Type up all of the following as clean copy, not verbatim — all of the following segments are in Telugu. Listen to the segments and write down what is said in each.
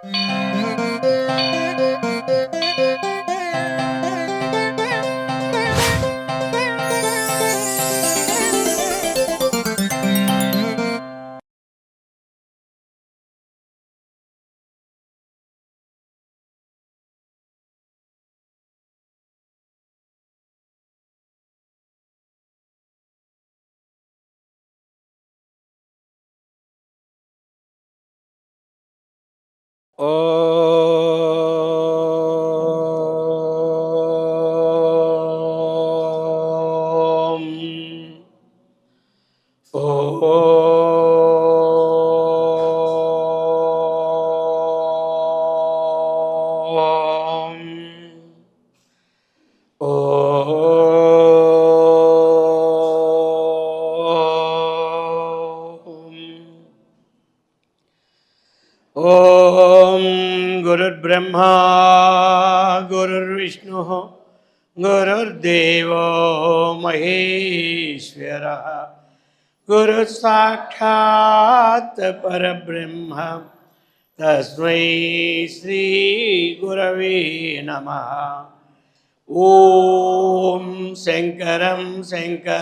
ఓం ఓం ఓం గురుర్బ్రహ్మా గురుర్విష్ణు గురుర్దేవో మహేశ్వరః గురు సాక్షాత్ పరబ్రహ్మ తస్మై శ్రీ గురవే నమః. ఓం శంకరం శంకరాచార్యం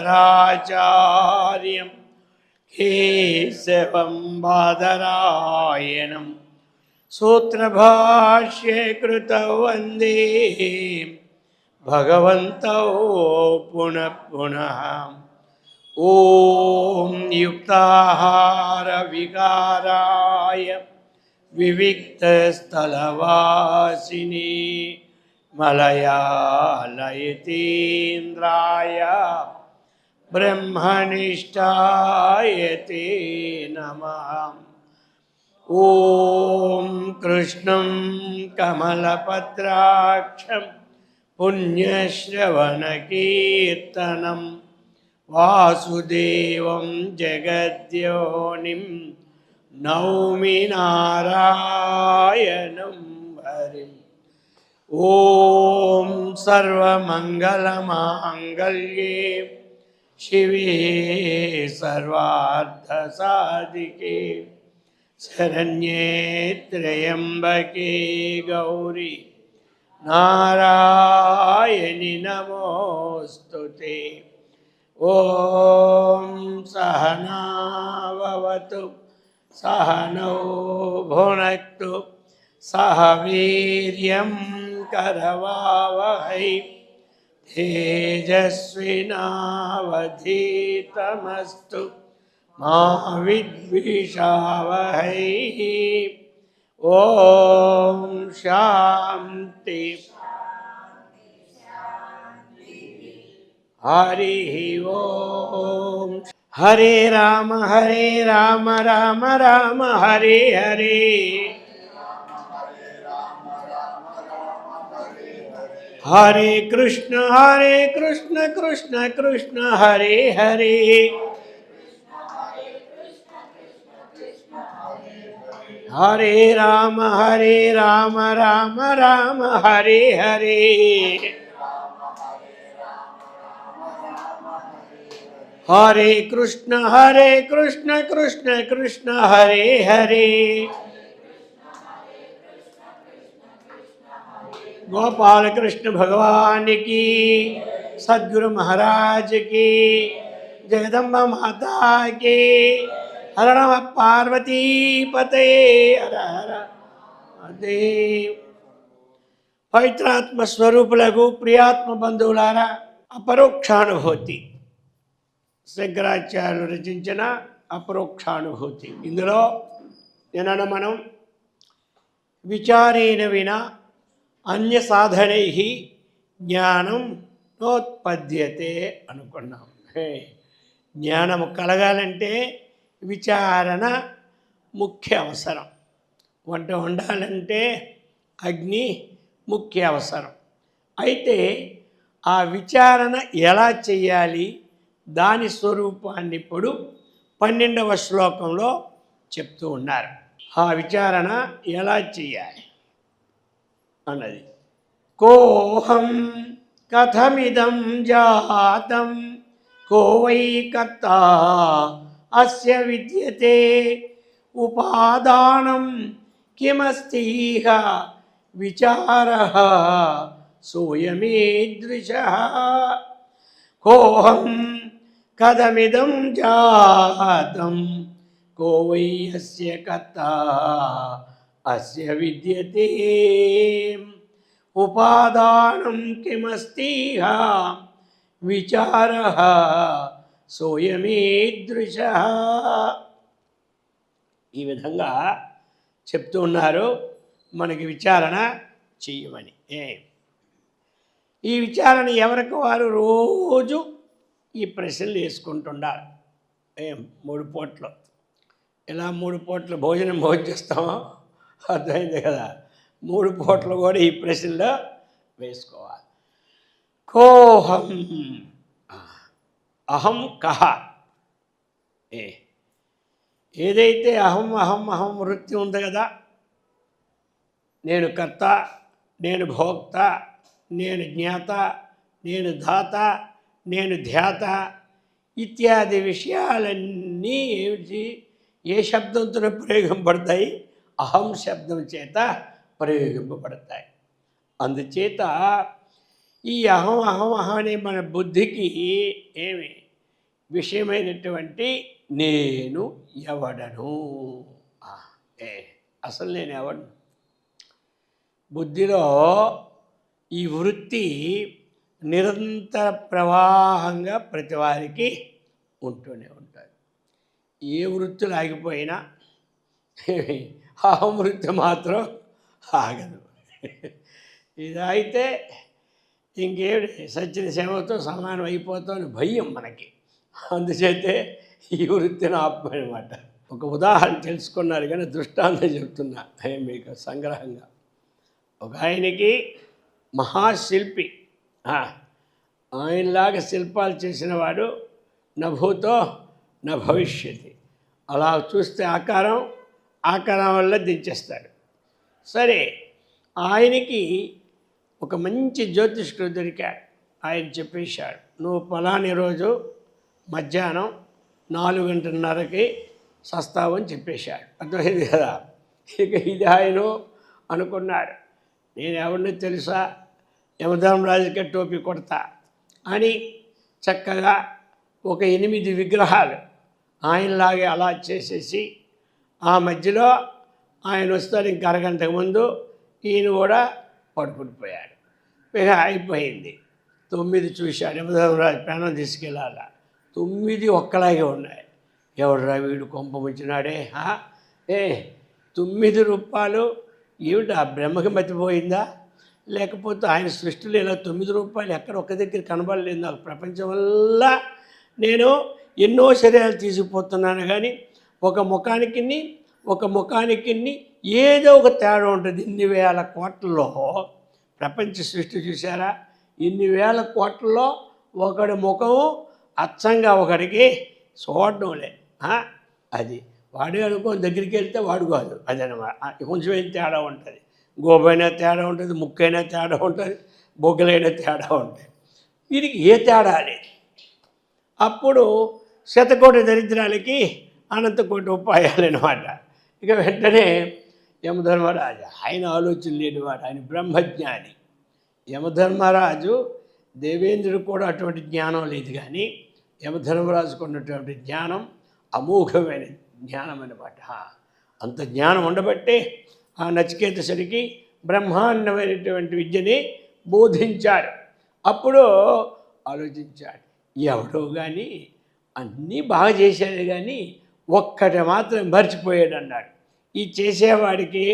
కేశవం బాదరాయణం సూత్రభాష్యే కృతౌ వందే భగవంతౌ పునః పునః. ఓం యుక్తాహార వికారాయ వివిక్తస్థలవాసిని మలయాలయతీంద్రాయ బ్రహ్మనిష్టాయ తే నమః. ఓం కృష్ణం కమలపత్రాక్షం పుణ్యశ్రవణకీర్తనం వాసుదేవం జగద్యోనిం నౌమి నారాయణం హరిం. ఓం సర్వమంగళమాంగళ్యే శివే సర్వార్థసాధికే శరణ్యే త్రయంబకే గౌరీ నారాయణి నమోస్తుతే. ఓం సహనా భవతు సహనౌ భునక్తు సహ వీర్యం కరవావహై తేజస్వినావధీతమస్తు మా విద్విషావహై. ఓం శాంతి. హరి ఓం. హరే రామ రామ రామ హరే హరే. హరే కృష్ణ కృష్ణ కృష్ణ హరే హరే. హరే రామ రామ రామ హరే హరే. హరే కృష్ణ కృష్ణ కృష్ణ హరే హరే. गोपाल कृष्ण भगवान की, सद्गुरु महाराज की, जगदम्बा माता की. हर नम पार्वती पते हर हर देव. పవిత్రాత్మ స్వరూపులకు ప్రియాత్మ బంధువులారా, అపరోక్షానుభూతి శంకరాచార్యులు రచించిన అపరోక్షానుభూతి. ఇందులో నిన్న మనం విచారేణ వినా అన్య సాధనై జ్ఞానం నోత్పద్యతే అనుకున్నాం. జ్ఞానము కలగాలంటే విచారణ ముఖ్య అవసరం. వంట వండాలంటే అగ్ని ముఖ్య అవసరం. అయితే ఆ విచారణ ఎలా చేయాలి, దాని స్వరూపాన్ని ఇప్పుడు 12వ శ్లోకంలో చెప్తూ ఉన్నారు. ఆ విచారణ ఎలా చేయాలి అన్నది. కోహం కథమిదం జాతం కో వై కర్తా అస్య విద్యతే ఉపాదానం కిమస్తిహ విచారః సోయమీదృశః కోహం కథమిదం జాతం కో వై అస్య కర్తా అస్య విద్యతే ఉపాదానం కిమస్తిహ విచారః సోయమీదృశః. ఈ విధంగా చెప్తూ ఉన్నారు మనకి విచారణ చెయ్యమని. ఈ విచారణ ఎవరికి వారు రోజు ఈ ప్రశ్నలు వేసుకుంటుండాలి. 3 పూటలు ఇలా 3 పూటలు భోజనం చేస్తామో అర్థమైంది కదా. 3 పూటలు కూడా ఈ ప్రశ్నలో వేసుకోవాలి. కోహం అహం కహ. ఏదైతే అహం అహం అహం వృత్తి ఉంది కదా, నేను కర్త, నేను భోక్త, నేను జ్ఞాత, నేను ధాత, నేను ధ్యాత ఇత్యాది విషయాలన్నీ ఏమిటి, ఏ శబ్దంతో ప్రయోగింపబడతాయి? అహం శబ్దం చేత ప్రయోగింపబడతాయి. అందుచేత ఈ అహం అహం అహం అనే మన బుద్ధికి ఏమి విషయమైనటువంటి నేను ఎవడను, అసలు నేను ఎవడను. బుద్ధిలో ఈ వృత్తి నిరంతర ప్రవాహంగా ప్రతి వారికి ఉంటూనే ఉంటుంది. ఏ వృత్తులు ఆగిపోయినా అహం వృత్తి మాత్రం ఆగదు. ఇది అయితే ఇంకేమి సచ్చిన సేవతో సమానం అయిపోతామని భయం మనకి. అందుచేతే ఈ వృత్తిని ఆపమన్నమాట. ఒక ఉదాహరణ తెలుసుకున్నారు కానీ దృష్టాంతం చెప్తున్నా మీకు సంగ్రహంగా. ఒక ఆయనకి మహాశిల్పి, ఆయనలాగా శిల్పాలు చేసిన వాడు నభూతో నా భవిష్యత్తు. అలా చూస్తే ఆకారం వల్ల దించేస్తాడు. సరే, ఆయనకి ఒక మంచి జ్యోతిష్కుడు దొరికాడు. ఆయన చెప్పేశాడు, నువ్వు పలాని రోజు మధ్యాహ్నం 4:30కి సస్తావు అని చెప్పేశాడు. అర్థమైంది కదా. ఇక ఇది ఆయన అనుకున్నాడు, నేను ఎవరిని తెలుసా, యమధర్మరాజుకే టోపీ కొడతా అని చక్కగా ఒక 8 విగ్రహాలు ఆయనలాగే అలా చేసేసి ఆ మధ్యలో ఆయన వస్తాడు. ఇంక అరగంటకు ముందు ఈయన కూడా పడుకునిపోయాడు. ఇక అయిపోయింది. 9 చూశాడు. యమధర్మరాజు ప్రాణం తీసుకెళ్ళాలా. 9 ఒక్కలాగే ఉన్నాయి. ఎవడురా వీడు కొంప ముంచినాడే. 9 రూపాయలు ఏమిటి, ఆ బ్రహ్మకి మతిపోయిందా? లేకపోతే ఆయన సృష్టిలో ఇలా 9 రూపాయలు ఎక్కడ ఒక్క దగ్గర కనబడలేదు నాకు. ప్రపంచం వల్ల నేను ఎన్నో శరీరాలు తీసుకుపోతున్నాను కానీ ఒక ముఖానికి ఏదో ఒక తేడా ఉంటుంది. ఇన్ని వేల కోట్లలో ప్రపంచ సృష్టి చూసారా? ఇన్ని వేల కోట్లలో ఒకడి ముఖము అచ్చంగా ఒకడికి చూడడం లే. అది వాడే అనుకోని దగ్గరికి వెళ్తే వాడు కాదు. అదనమాట. కొంచెం ఏం తేడా ఉంటుంది. గోబైనా తేడా ఉంటుంది, ముక్కైనా తేడా ఉంటుంది, బొగ్గలైనా తేడా ఉంటుంది. వీరికి ఏ తేడా లేదు. అప్పుడు శతకోటి దరిద్రాలకి అనంతకోటి ఉపాయాలన్నమాట. ఇక వెంటనే యమధర్మరాజు ఆయన ఆలోచన లేనివాడు, ఆయన బ్రహ్మజ్ఞాని. యమధర్మరాజు దేవేంద్రుడు కూడా అటువంటి జ్ఞానం లేదు కానీ యమధర్మరాజుకు ఉన్నటువంటి జ్ఞానం అమోఘమైన జ్ఞానం అన్నమాట. అంత జ్ఞానం ఉండబట్టే ఆ నచికేతసుడికి బ్రహ్మాండమైనటువంటి విద్యని బోధించాడు. అప్పుడు ఆలోచించాడు, ఎవడో కానీ అన్నీ బాగా చేశాడు కానీ ఒక్కటి మాత్రం మర్చిపోయాడు అన్నాడు. ఈ చేసేవాడికి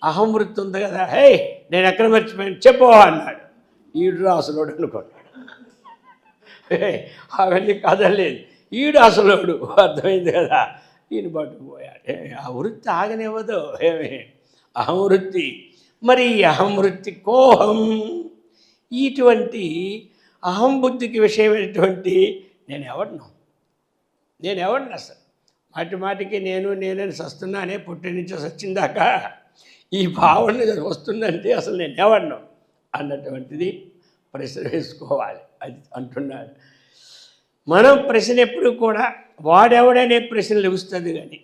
అహంవృత్తి ఉంది కదా, హే నేను ఎక్కడ మర్చిపోయాను చెప్పు అన్నాడు. ఈడు అసలుడు అనుకున్నాడు. అవన్నీ కదలేదు, ఈడు అసలుడు. అర్థమైంది కదా. ఈయన పట్టుకుపోయాడు. ఆ వృత్తి ఆగనివ్వదు. అహంవృత్తి. మరి ఈ అహంవృత్తి కోహం, ఇటువంటి అహం బుద్ధికి విషయమైనటువంటి నేను ఎవడను అసలు. మాటికి నేనని సస్తున్నానే పుట్టి నుంచి సచ్చిందాక ఈ భావన వస్తుందంటే అసలు నేను ఎవడను అన్నటువంటిది ప్రశ్న వేసుకోవాలి. అది అంటున్నాడు. మనం ప్రశ్న ఎప్పుడు కూడా వాడెవడనే ప్రశ్నలు వస్తుంది కానీ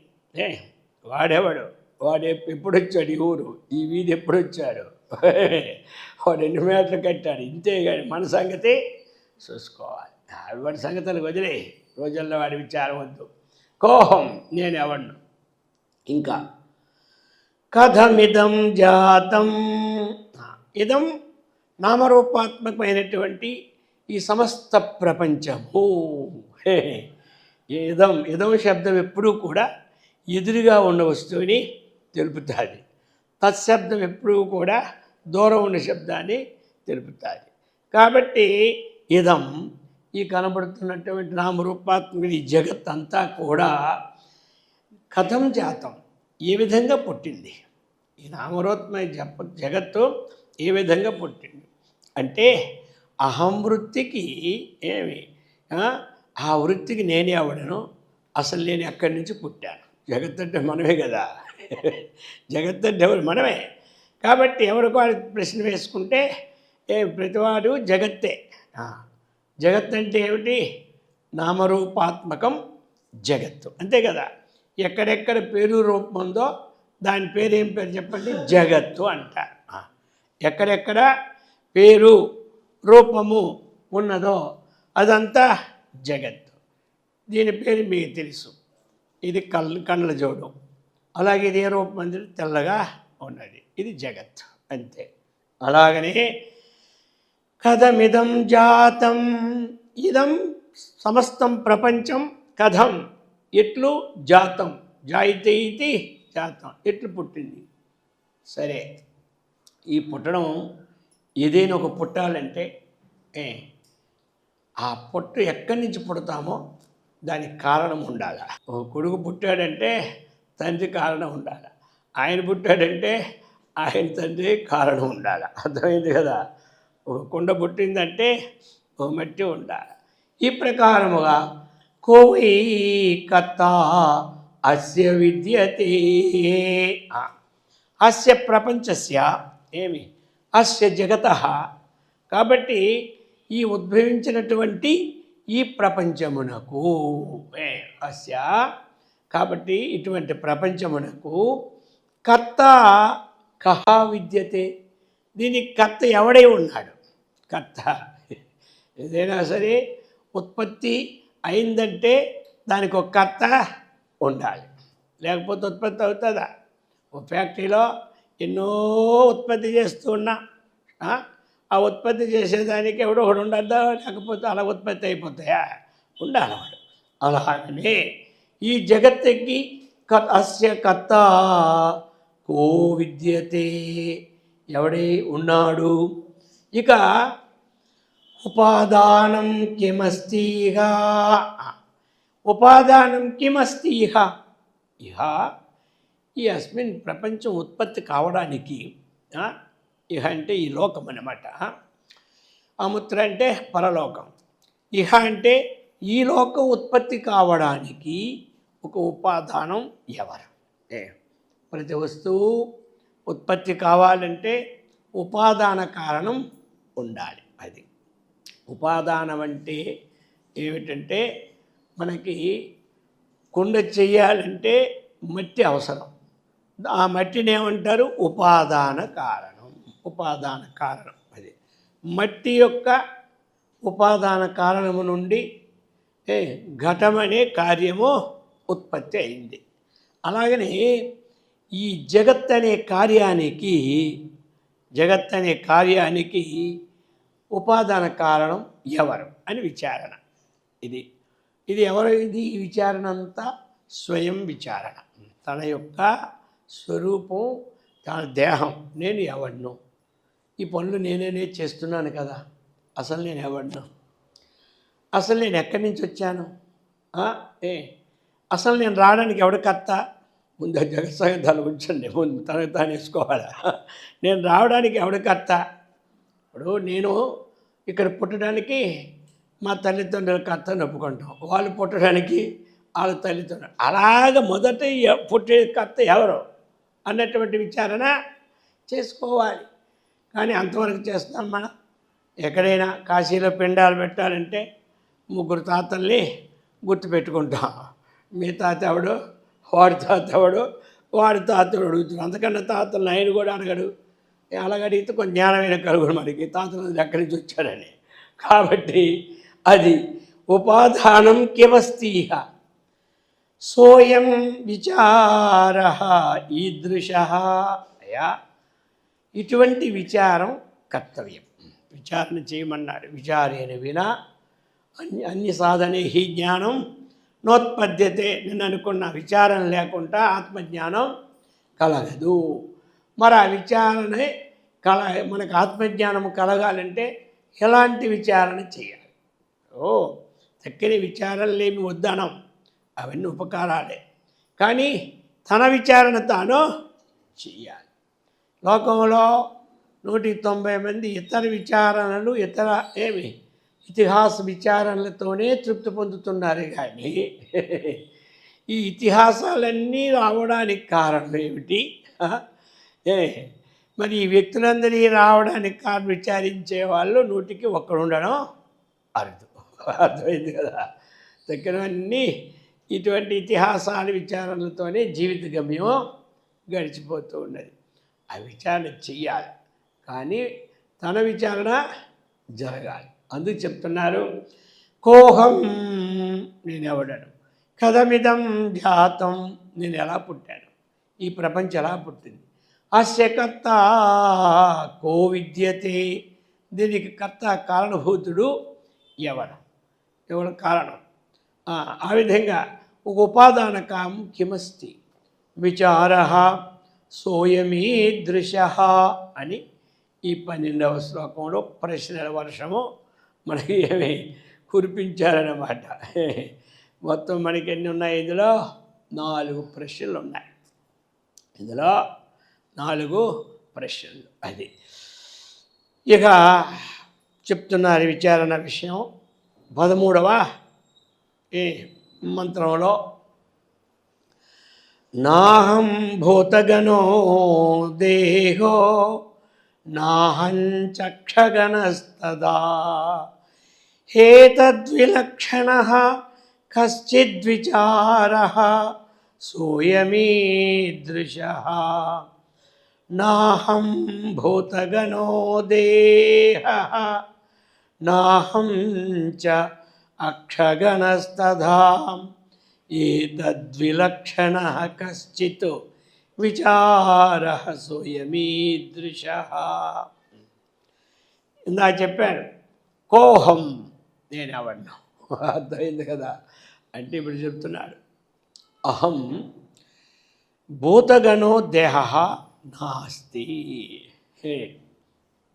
వాడెవడు వాడు ఎప్పుడు వచ్చాడు ఈ ఊరు, ఈ వీధి ఎప్పుడు వచ్చాడు, వాడు ఎన్ని మేటలు కట్టాడు, ఇంతే కానీ మన సంగతి చూసుకోవాలి. వాడి సంగతులు వదిలే, రోజుల్లో వాడి విచారం వద్దు. కోహం నేను ఎవడ్ను. ఇంకా కథమిదం జాతం, ఇదం నామరూపాత్మకమైనటువంటి ఈ సమస్త ప్రపంచము. ఇదం ఇదం శబ్దం ఎప్పుడూ కూడా ఎదురుగా ఉన్న వస్తువుని తెలుపుతుంది. తత్శబ్దం ఎప్పుడూ కూడా దూరం ఉన్న శబ్దాన్ని తెలుపుతుంది. కాబట్టి ఇదం ఈ కనబడుతున్నటువంటి నామరూపాత్మక ఈ జగత్ అంతా కూడా కథం జాతం ఏ విధంగా పుట్టింది, ఈ నామరూపమైన జగత్తు ఏ విధంగా పుట్టింది అంటే అహం వృత్తికి ఏమి ఆ వృత్తికి నేనే అవడను, అసలు నేను ఎక్కడి నుంచి పుట్టాను. జగత్ అంటే మనమే కదా, జగత్ అంటే ఎవరు మనమే. కాబట్టి ఎవరికి వాడు ప్రశ్న వేసుకుంటే ప్రతివాడు జగత్తే. జగత్ అంటే ఏమిటి? నామరూపాత్మకం జగత్తు, అంతే కదా. ఎక్కడెక్కడ పేరు రూపం ఉందో దాని పేరు ఏం పేరు చెప్పండి? జగత్తు అంటారు. ఎక్కడెక్కడ పేరు రూపము ఉన్నదో అదంతా జగత్తు. దీని పేరు మీకు తెలుసు, ఇది కళ్ళ జోడు. అలాగే ఇది ఏ రూపం అంటే తెల్లగా ఉన్నది, ఇది జగత్తు, అంతే. అలాగనే కథమిదం జాతం, ఇదం సమస్తం ప్రపంచం కథం ఎట్లు జాతం, జాయితే ఇది జాతం ఎట్లు పుట్టింది. సరే, ఈ పుట్టడం ఏదైనా ఒక పుట్టాలంటే ఆ పుట్టు ఎక్కడి నుంచి పుడతామో దానికి కారణం ఉండాలి. ఒక కొడుకు పుట్టాడంటే తండ్రి కారణం ఉండాలి, ఆయన పుట్టాడంటే ఆయన తండ్రి కారణం ఉండాలి. అర్థమైంది కదా. ఒక కుండ పుట్టిందంటే ఒక మట్టి ఉండాలి. ఈ ప్రకారముగా కోవై కథ అస్య విద్యతే, అస్య ప్రపంచస్య ఏమి అస్య జగతః. కాబట్టి ఈ ఉద్భవించినటువంటి ఈ ప్రపంచమునకు అస్య, కాబట్టి ఇటువంటి ప్రపంచమునకు కర్త కహ విద్యతే, దీనికి కర్త ఎవడై ఉన్నాడు? కర్త ఏదైనా సరే ఉత్పత్తి అయిందంటే దానికి ఒక కర్త ఉండాలి, లేకపోతే ఉత్పత్తి అవుతుందా? ఒక ఫ్యాక్టరీలో ఎన్నో ఉత్పత్తి చేస్తూ ఉన్నా ఆ ఉత్పత్తి చేసేదానికి ఎవడో ఒకడు ఉండద్దా? లేకపోతే అలా ఉత్పత్తి అయిపోతాయా? ఉండాలి వాడు. అలాగనే ఈ జగత్తుకి అస్య కర్త కో విద్యతే, ఎవడే ఉన్నాడు. ఇక ఉపాదానం కిమస్తిహ, ఉపాదానం కిమస్తిహ, ఇహ ఈ అస్మిన్ ప్రపంచం ఉత్పత్తి కావడానికి, ఇహ అంటే ఈ లోకం అన్నమాట, అముత్ర అంటే పరలోకం, ఇహ అంటే ఈ లోకం ఉత్పత్తి కావడానికి ఒక ఉపాదానం ఎవరు? ప్రతి వస్తువు ఉత్పత్తి కావాలంటే ఉపాదాన కారణం ఉండాలి. అది ఉపాదానం అంటే ఏమిటంటే మనకి కుండ చెయ్యాలంటే మట్టి అవసరం, ఆ మట్టిని ఏమంటారు? ఉపాదాన కారణం. ఉపాదాన కారణం అది మట్టి యొక్క ఉపాదాన కారణము నుండి ఘటమనే కార్యము ఉత్పత్తి అయింది. అలాగనే ఈ జగత్ అనే కార్యానికి ఉపాదాన కారణం ఎవరు అని విచారణ. ఇది ఎవరు? ఇది ఈ విచారణ అంతా స్వయం విచారణ. తన యొక్క స్వరూపం, తన దేహం, నేను ఎవడ్ను, ఈ పనులు నేనే చేస్తున్నాను కదా, అసలు నేను ఎవడ్ను, అసలు నేను ఎక్కడి నుంచి వచ్చాను, అసలు నేను రావడానికి ఎవడ కర్త? ముందు జగత్ సంగతాలు ఉంచండి, ముందు తనకు తాను వేసుకోవాలా. నేను రావడానికి ఎవడ కర్త? ఇప్పుడు నేను ఇక్కడ పుట్టడానికి మా తల్లిదండ్రుల కర్తను ఒప్పుకుంటాం, వాళ్ళు పుట్టడానికి వాళ్ళ తల్లిదండ్రులు, అలాగ మొదట పుట్టే కర్త ఎవరు అన్నటువంటి విచారణ చేసుకోవాలి. కానీ అంతవరకు చేస్తాం మనం. ఎక్కడైనా కాశీలో పిండాలు పెట్టాలంటే 3 తాతల్ని గుర్తుపెట్టుకుంటాం. మీ తాత ఎవడు, వాడి తాత ఎవడు, వాడి తాతలు అడుగుతున్నాడు. అంతకన్నా తాతలు ఆయన కూడా అడగడు. అలాగ అడిగితే కొంచెం జ్ఞానమైన కలుగుడు మనకి తాతలు ఎక్కడి నుంచి వచ్చారని. కాబట్టి అది ఉపాధానం కిమస్తీహ సోయం విచార ఈదృశ. అయా ఇటువంటి విచారం కర్తవ్యం, విచారణ చేయమన్నాడు. విచారేణ వినా అన్ని సాధనే హి జ్ఞానం నోత్పద్యతే. నేను అనుకున్న విచారణ లేకుండా ఆత్మజ్ఞానం కలగదు. మరి ఆ విచారణే మనకు ఆత్మజ్ఞానం కలగాలంటే ఎలాంటి విచారణ చేయాలి? చక్కని విచారణలేమి వద్దనం, అవన్నీ ఉపకారాలే. కానీ తన విచారణ తాను చెయ్యాలి. లోకంలో 190 మంది ఇతర విచారణలు, ఇతర ఇతిహాస విచారణలతోనే తృప్తి పొందుతున్నారు. కానీ ఈ ఇతిహాసాలన్నీ రావడానికి కారణం ఏమిటి? మరి ఈ వ్యక్తులందరి రావడానికి కారణం విచారించే వాళ్ళు 100కి 1 ఉండడం అరుదు. అర్థమైంది కదా? దగ్గరవన్నీ ఇటువంటి ఇతిహాసాల విచారణలతోనే జీవిత గమ్యం గడిచిపోతూ ఉన్నది. ఆ విచారణ చెయ్యాలి, కానీ తన విచారణ జరగాలి. అందుకు చెప్తున్నారు, కోహం నేనెవడను, కథమిదం జాతం నేను ఎలా పుట్టాను, ఈ ప్రపంచం ఎలా పుట్టింది, అస్య కర్త కో విద్యతే దీనికి కర్త కారణభూతుడు ఎవడు కారణం. ఆ విధంగా ఒక ఉపాదాన కామం కిమస్తి విచార సోయమీదృశ అని ఈ 12వ శ్లోకంలో ప్రశ్నల వర్షము మనకి ఏమి కురిపించారన్నమాట. మొత్తం మనకి ఎన్ని ఉన్నాయి? ఇందులో 4 ప్రశ్నలు ఉన్నాయి. ఇందులో 4 ప్రశ్నలు. అది ఇక చెప్తున్నారు విచారణ విషయం. 13వ మంత్రంలో నాహం భూతగణో దేహో నాహం చక్షగణస్తదా హేతద్విలక్షణః కశ్చిద్విచారః సోయమీదృశః నాహం భూతగణో దేహః నాహం చ అక్షగణస్తదా ఏతద్విలక్షణః కశ్చిత్ విచారః సోయమీదృశః. ఇందా చెప్పాను, కోహం నేనెవడ్ను. అర్థమైంది కదా? అంటే ఇప్పుడు చెప్తున్నాడు, అహం భూతగణో దేహః నాస్తి.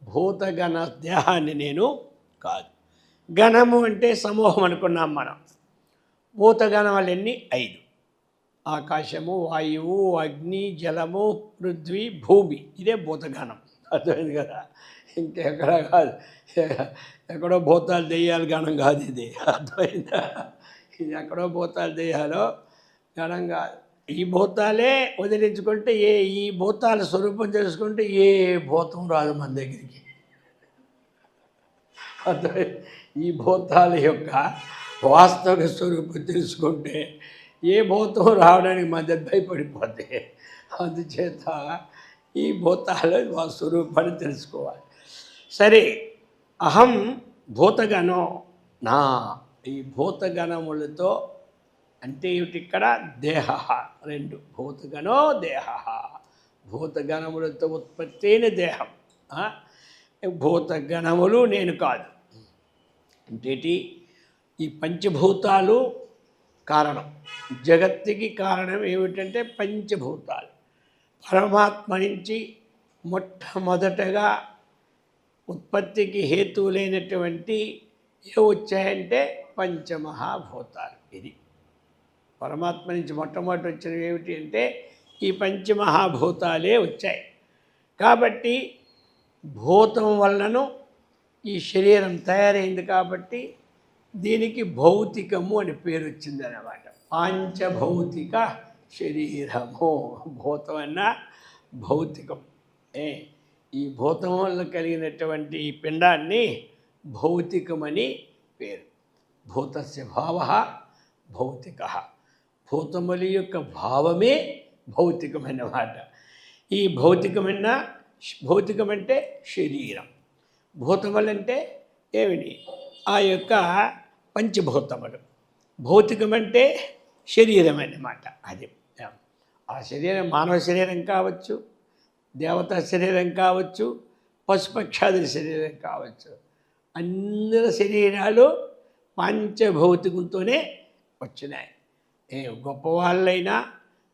భూతగణ దేహాన్ని నేను కాదు. గణము అంటే సమూహం అనుకున్నాం మనం. భూతగణాలన్నీ 5: ఆకాశము, వాయువు, అగ్ని, జలము, పృథ్వీ, భూమి. ఇదే భూతగణం. అర్థమైంది కదా? ఇంకెక్కడ కాదు, ఎక్కడో భూతాలు దెయ్యాలు గణం కాదు ఇది. అర్థమైందా? ఇది ఎక్కడో భూతాలు దెయ్యాలో గణం కాదు. ఈ భూతాలే వదిలించుకుంటే ఈ భూతాల స్వరూపం తెలుసుకుంటే ఏ భూతం రాదు మన దగ్గరికి. అర్థమైంది? ఈ భూతాల యొక్క వాస్తవిక స్వరూపం తెలుసుకుంటే ఏ భూతం రావడానికి మధ్య భయపడిపోతే. అందుచేత ఈ భూతాలు మా స్వరూపాన్ని తెలుసుకోవాలి. సరే, అహం భూతగణం నా. ఈ భూతగణములతో అంటే ఏమిటి? ఇక్కడ దేహ 2. భూతగణో దేహ, భూతగణములతో ఉత్పత్తి అయిన దేహం. భూతగణములు నేను కాదు. అంటే ఈ పంచభూతాలు కారణం. జగత్తుకి కారణం ఏమిటంటే పంచభూతాలు. పరమాత్మ నుంచి మొట్టమొదటగా ఉత్పత్తికి హేతువులైనటువంటి ఏ వచ్చాయంటే పంచమహాభూతాలు. ఇది పరమాత్మ నుంచి మొట్టమొదటి వచ్చినవి ఏమిటి అంటే ఈ పంచమహాభూతాలే వచ్చాయి. కాబట్టి భూతం వలన ఈ శరీరం తయారైంది. కాబట్టి దీనికి భౌతికము అని పేరు వచ్చిందన్నమాట. పాంచభౌతిక శరీరము. భూతం అన్న భౌతికం. ఈ భూతం వల్ల కలిగినటువంటి ఈ పిండాన్ని భౌతికమని పేరు. భూతస్య భావ భౌతిక. భూతముల యొక్క భావమే భౌతికమైన మాట. ఈ భౌతికం అంటే శరీరం, భూతములంటే ఏమిటి? ఆ యొక్క పంచభూతములు. భౌతికమంటే శరీరం అన్నమాట. అది ఆ శరీరం మానవ శరీరం కావచ్చు, దేవతా శరీరం కావచ్చు, పశుపక్షాదుల శరీరం కావచ్చు. అందరి శరీరాలు పంచభౌతికంతోనే వచ్చినాయి. గొప్పవాళ్ళైనా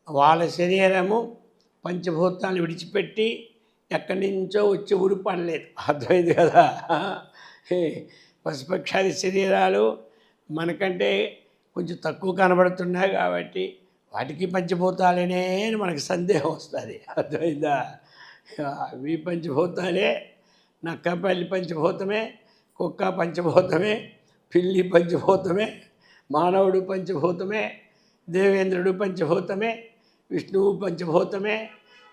వాళ్ళ శరీరము పంచభూతాలు విడిచిపెట్టి ఎక్కడి నుంచో వచ్చి ఊడిపడలేదు. అర్థమైంది కదా? పశుపక్షాది శరీరాలు మనకంటే కొంచెం తక్కువ కనబడుతున్నాయి కాబట్టి వాటికి పంచభూతాలేనే అని మనకు సందేహం వస్తుంది. అర్థమైందా? అవి పంచభూతాలే. నక్కపల్లి పంచభూతమే, కుక్క పంచభూతమే, పిల్లి పంచభూతమే, మానవుడు పంచభూతమే, దేవేంద్రుడు పంచభూతమే, విష్ణువు పంచభూతమే,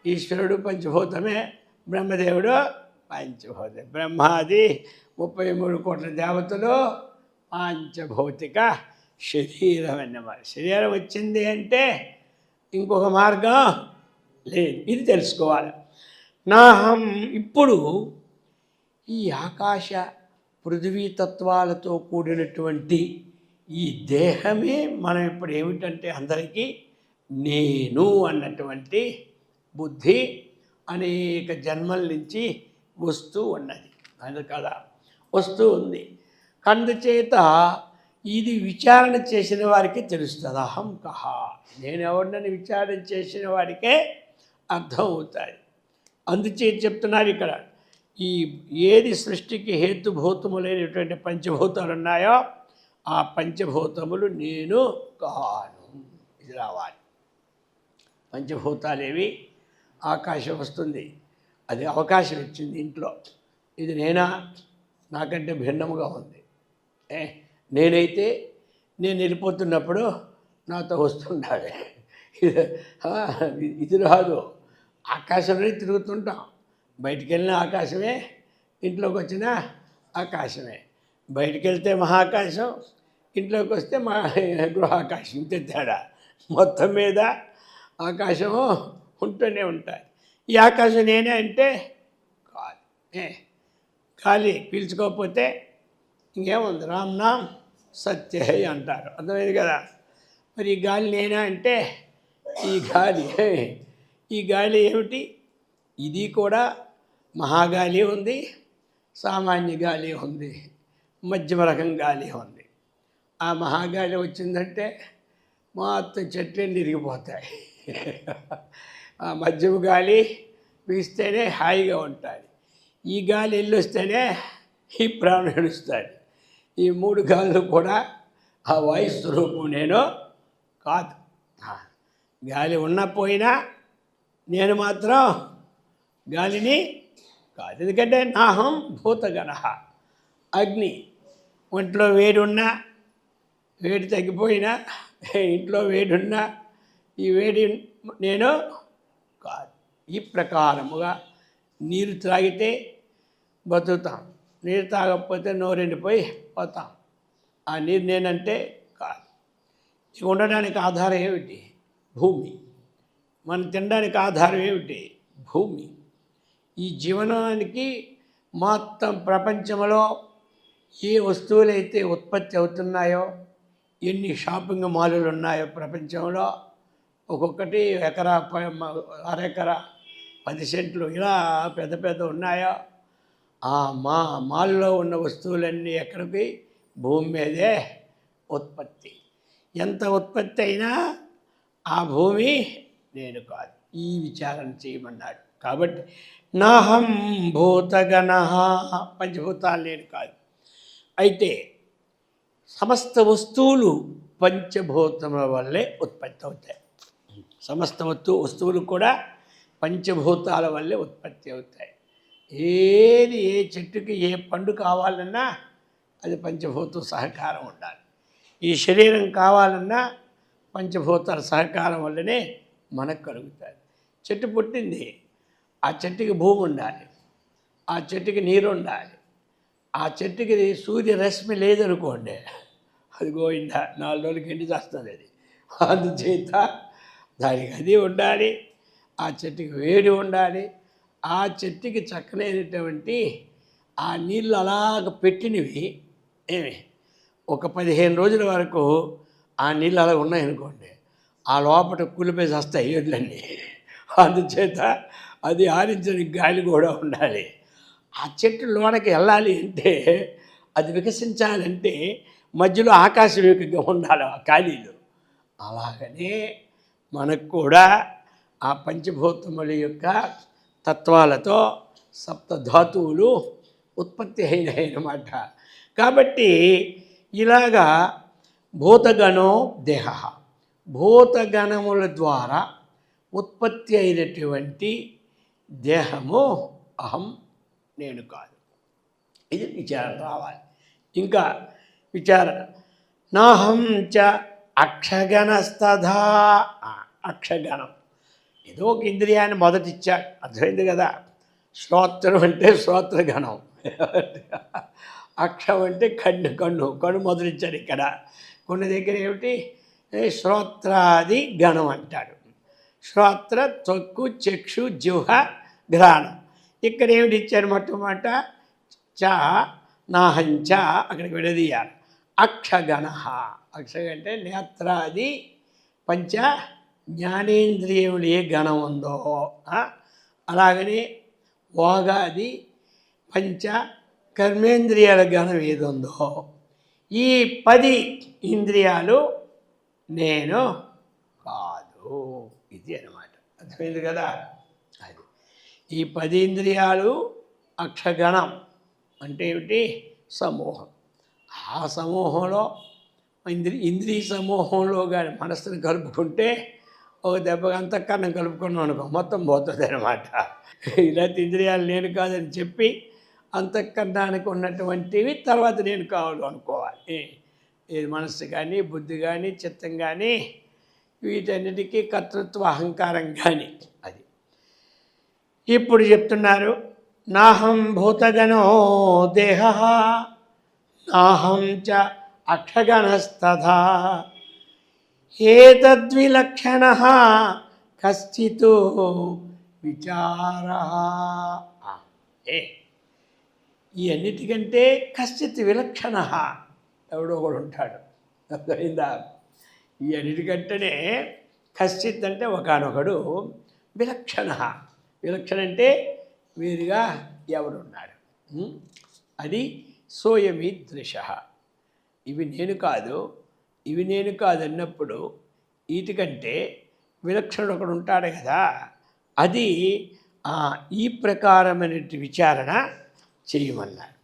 ఈశ్వరుడు పంచభూతమే, బ్రహ్మదేవుడు పంచభూతమే. బ్రహ్మాది 33 కోట్ల దేవతలు పంచభౌతిక శరీరం అన్నమాట. శరీరం వచ్చింది అంటే ఇంకొక మార్గం లేదు. ఇది తెలుసుకోవాలి. నాహం ఇప్పుడు ఈ ఆకాశ పృథివీ తత్వాలతో కూడినటువంటి ఈ దేహమే మనం ఇప్పుడు ఏమిటంటే అందరికీ నేను అన్నటువంటి బుద్ధి అనేక జన్మల నుంచి వస్తూ ఉన్నది. అది కదా వస్తూ ఉంది. అందుచేత ఇది విచారణ చేసిన వారికి తెలుస్తుంది. అహం కహ, నేను ఎవరినని విచారణ చేసిన వాడికే అర్థం అవుతాయి. అందుచేత చెప్తున్నారు ఇక్కడ, ఈ ఏది సృష్టికి హేతుభూతములైనటువంటి పంచభూతాలు ఉన్నాయో ఆ పంచభూతములు నేను కాను. ఇది రావాలి. పంచభూతాలేవి? ఆకాశం వస్తుంది, అది అవకాశం ఇచ్చింది ఇంట్లో. ఇది నేనా? నాకంటే భిన్నముగా ఉంది. నేనైతే నేను వెళ్ళిపోతున్నప్పుడు నాతో వస్తుండాలి. ఇది రాదు. ఆకాశంలో తిరుగుతుంటాం. బయటికి వెళ్ళిన ఆకాశమే, ఇంట్లోకి వచ్చిన ఆకాశమే. బయటికి వెళ్తే మహాకాశం, ఇంట్లోకి వస్తే గృహాకాశం. ఇంతే తేడా. మొత్తం మీద ఆకాశము ఉంటూనే ఉంటాయి. ఈ ఆకాశం నేనే అంటే కాదు. గాలి పీల్చుకోకపోతే ఇంకేముంది? రామ్ నామ్ సత్య అంటారు. అర్థమైంది కదా? మరి ఈ గాలి నేనా అంటే ఈ గాలి ఏమిటి? ఇది కూడా మహాగాలి ఉంది, సామాన్య గాలి ఉంది, మధ్యమ రకం గాలి ఉంది. ఆ మహాగాలి వచ్చిందంటే మొత్తం చెట్లన్నీ ఇరిగిపోతాయి. ఆ మధ్యమ గాలి వీస్తేనే హాయిగా ఉంటుంది. ఈ గాలి వెళ్ళొస్తేనే ఈ ప్రాణం నడుస్తాడు. ఈ 3 గాలులు కూడా ఆ వాయు స్వరూపం నేను కాదు. గాలి ఉన్నా పోయినా నేను మాత్రం గాలిని కాదు. ఎందుకంటే నాహం భూతగణ. అగ్ని ఒంట్లో వేడి ఉన్నా, వేడి తగ్గిపోయినా, ఇంట్లో వేడి ఉన్నా ఈ వేడి నేను కాదు. ఈ ప్రకారముగా నీరు త్రాగితే బతుకుతాం, నీరు తాగకపోతే నోరెండిపోయి పోతాం. ఆ నీరు నేనంటే కాదు. ఇక ఉండడానికి ఆధారం ఏమిటి? భూమి. మనం తినడానికి ఆధారం ఏమిటి? భూమి. ఈ జీవనానికి మొత్తం ప్రపంచంలో ఏ వస్తువులైతే ఉత్పత్తి అవుతున్నాయో, ఎన్ని షాపింగ్ మాలులు ఉన్నాయో ప్రపంచంలో, ఒక్కొక్కటి ఎకరా, అరెకరా, 10 సెంట్లు ఇలా పెద్ద పెద్ద ఉన్నాయో, ఆ మాల్లో ఉన్న వస్తువులన్నీ ఎక్కడికి? భూమి మీదే ఉత్పత్తి. ఎంత ఉత్పత్తి అయినా ఆ భూమి నేను కాదు. ఈ విచారణ చేయమన్నాడు. కాబట్టి నాహం భూతగణ, పంచభూతాలు నేను కాదు. అయితే సమస్త వస్తువులు పంచభూతముల వల్లే ఉత్పత్తి అవుతాయి. సమస్త వస్తువులు కూడా పంచభూతాల వల్లే ఉత్పత్తి అవుతాయి. ఏది, ఏ చెట్టుకి ఏ పండు కావాలన్నా అది పంచభూతం సహకారం ఉండాలి. ఈ శరీరం కావాలన్నా పంచభూతాల సహకారం వల్లనే మనకు కలుగుతుంది. చెట్టు పుట్టింది, ఆ చెట్టుకి భూమి ఉండాలి, ఆ చెట్టుకి నీరు ఉండాలి. ఆ చెట్టుకి సూర్యరశ్మి లేదనుకోండి, అది గోయిందా 4 రోజులకి ఎండి చేస్తుంది. అది అందుచేత దానికి అది ఉండాలి, ఆ చెట్టుకి వేడి ఉండాలి, ఆ చెట్టుకి చక్కనైనటువంటి ఆ నీళ్ళు అలాగ పెట్టినవి ఏమి ఒక 15 రోజుల వరకు ఆ నీళ్ళు అలా ఉన్నాయనుకోండి, ఆ లోపల కులిపేసి వస్తాయి ఏడ్లన్నీ. అందుచేత అది ఆరించడానికి గాలి కూడా ఉండాలి. ఆ చెట్టు లోనకి వెళ్ళాలి అంటే, అది వికసించాలంటే మధ్యలో ఆకాశవేగంగా ఉండాలి ఆ ఖాళీలు. అలాగనే మనకు కూడా ఆ పంచభూతముల యొక్క తత్వాలతో సప్తధాతువులు ఉత్పత్తి అయినాయి అన్నమాట. కాబట్టి ఇలాగా భూతగణో దేహ, భూతగణముల ద్వారా ఉత్పత్తి అయినటువంటి దేహము అహం, నేను కాదు. ఇది విచారణ రావాలి. ఇంకా విచారణ నాహం చ అక్షగణస్తథా. అక్షగణం ఏదో ఒక ఇంద్రియాన్ని మొదటిచ్చాడు, అర్థమైంది కదా. శ్రోత్రం అంటే శ్రోత్రగణం, అక్షం అంటే కన్ను మొదటిచ్చాడు. ఇక్కడ కొన్ని దగ్గర ఏమిటి శ్రోత్రాది గణం అంటాడు. శ్రోత్ర, త్వక్కు, చక్షు, జిహ్వ, ఘ్రాణం. ఇక్కడ ఏమిటి ఇచ్చారు మొట్టమొదట చ నాహంచ, అక్కడికి విడదీయాలి. అక్షగణ, అక్షగ అంటే నేత్రాది పంచ జ్ఞానేంద్రియములు ఏ గణం ఉందో, అలాగనే భోగాది పంచ కర్మేంద్రియాల గణం ఏది ఉందో, ఈ 10 ఇంద్రియాలు నేను కాదు. ఇది అన్నమాట, అర్థమైంది కదా. అది ఈ 10 ఇంద్రియాలు అక్షగణం అంటే ఏమిటి సమూహం. ఆ సమూహంలో ఇంద్రియ సమూహంలో కానీ మనస్సును కలుపుకుంటే ఒక దెబ్బగా అంతఃకరణం కలుపుకున్నాం అనుకో మొత్తం పోతుంది అనమాట. ఇలాంటి ఇంద్రియాలు నేను కాదని చెప్పి అంతఃకరణానికి ఉన్నటువంటివి తర్వాత నేను కావాలి అనుకోవాలి. ఇది మనస్సు కానీ బుద్ధి కానీ చిత్తం కానీ వీటన్నిటికీ కర్తృత్వ అహంకారం కానీ. అది ఇప్పుడు చెప్తున్నారు. నాహం భూతగణో దేహ నాహం చ అక్షగణస్తథా ఏతద్విలక్షణః కశ్చిత్ విచారః. ఈ అన్నిటికంటే కశ్చిత్ విలక్షణః, ఎవడో ఒకడు ఉంటాడు. అర్థమైందా? ఈ అన్నిటికంటేనే కశ్చిత్ అంటే ఒకనొకడు, విలక్షణ, విలక్షణ అంటే వీరుగా ఎవడున్నాడు. అది సోయమీదృశ. ఇవి నేను కాదు, ఇవి నేను కాదు అన్నప్పుడు వీటికంటే విలక్షణుడు ఒకడు ఉంటాడు కదా. అది ఈ ప్రకారమైన విచారణ చేయమన్నారు.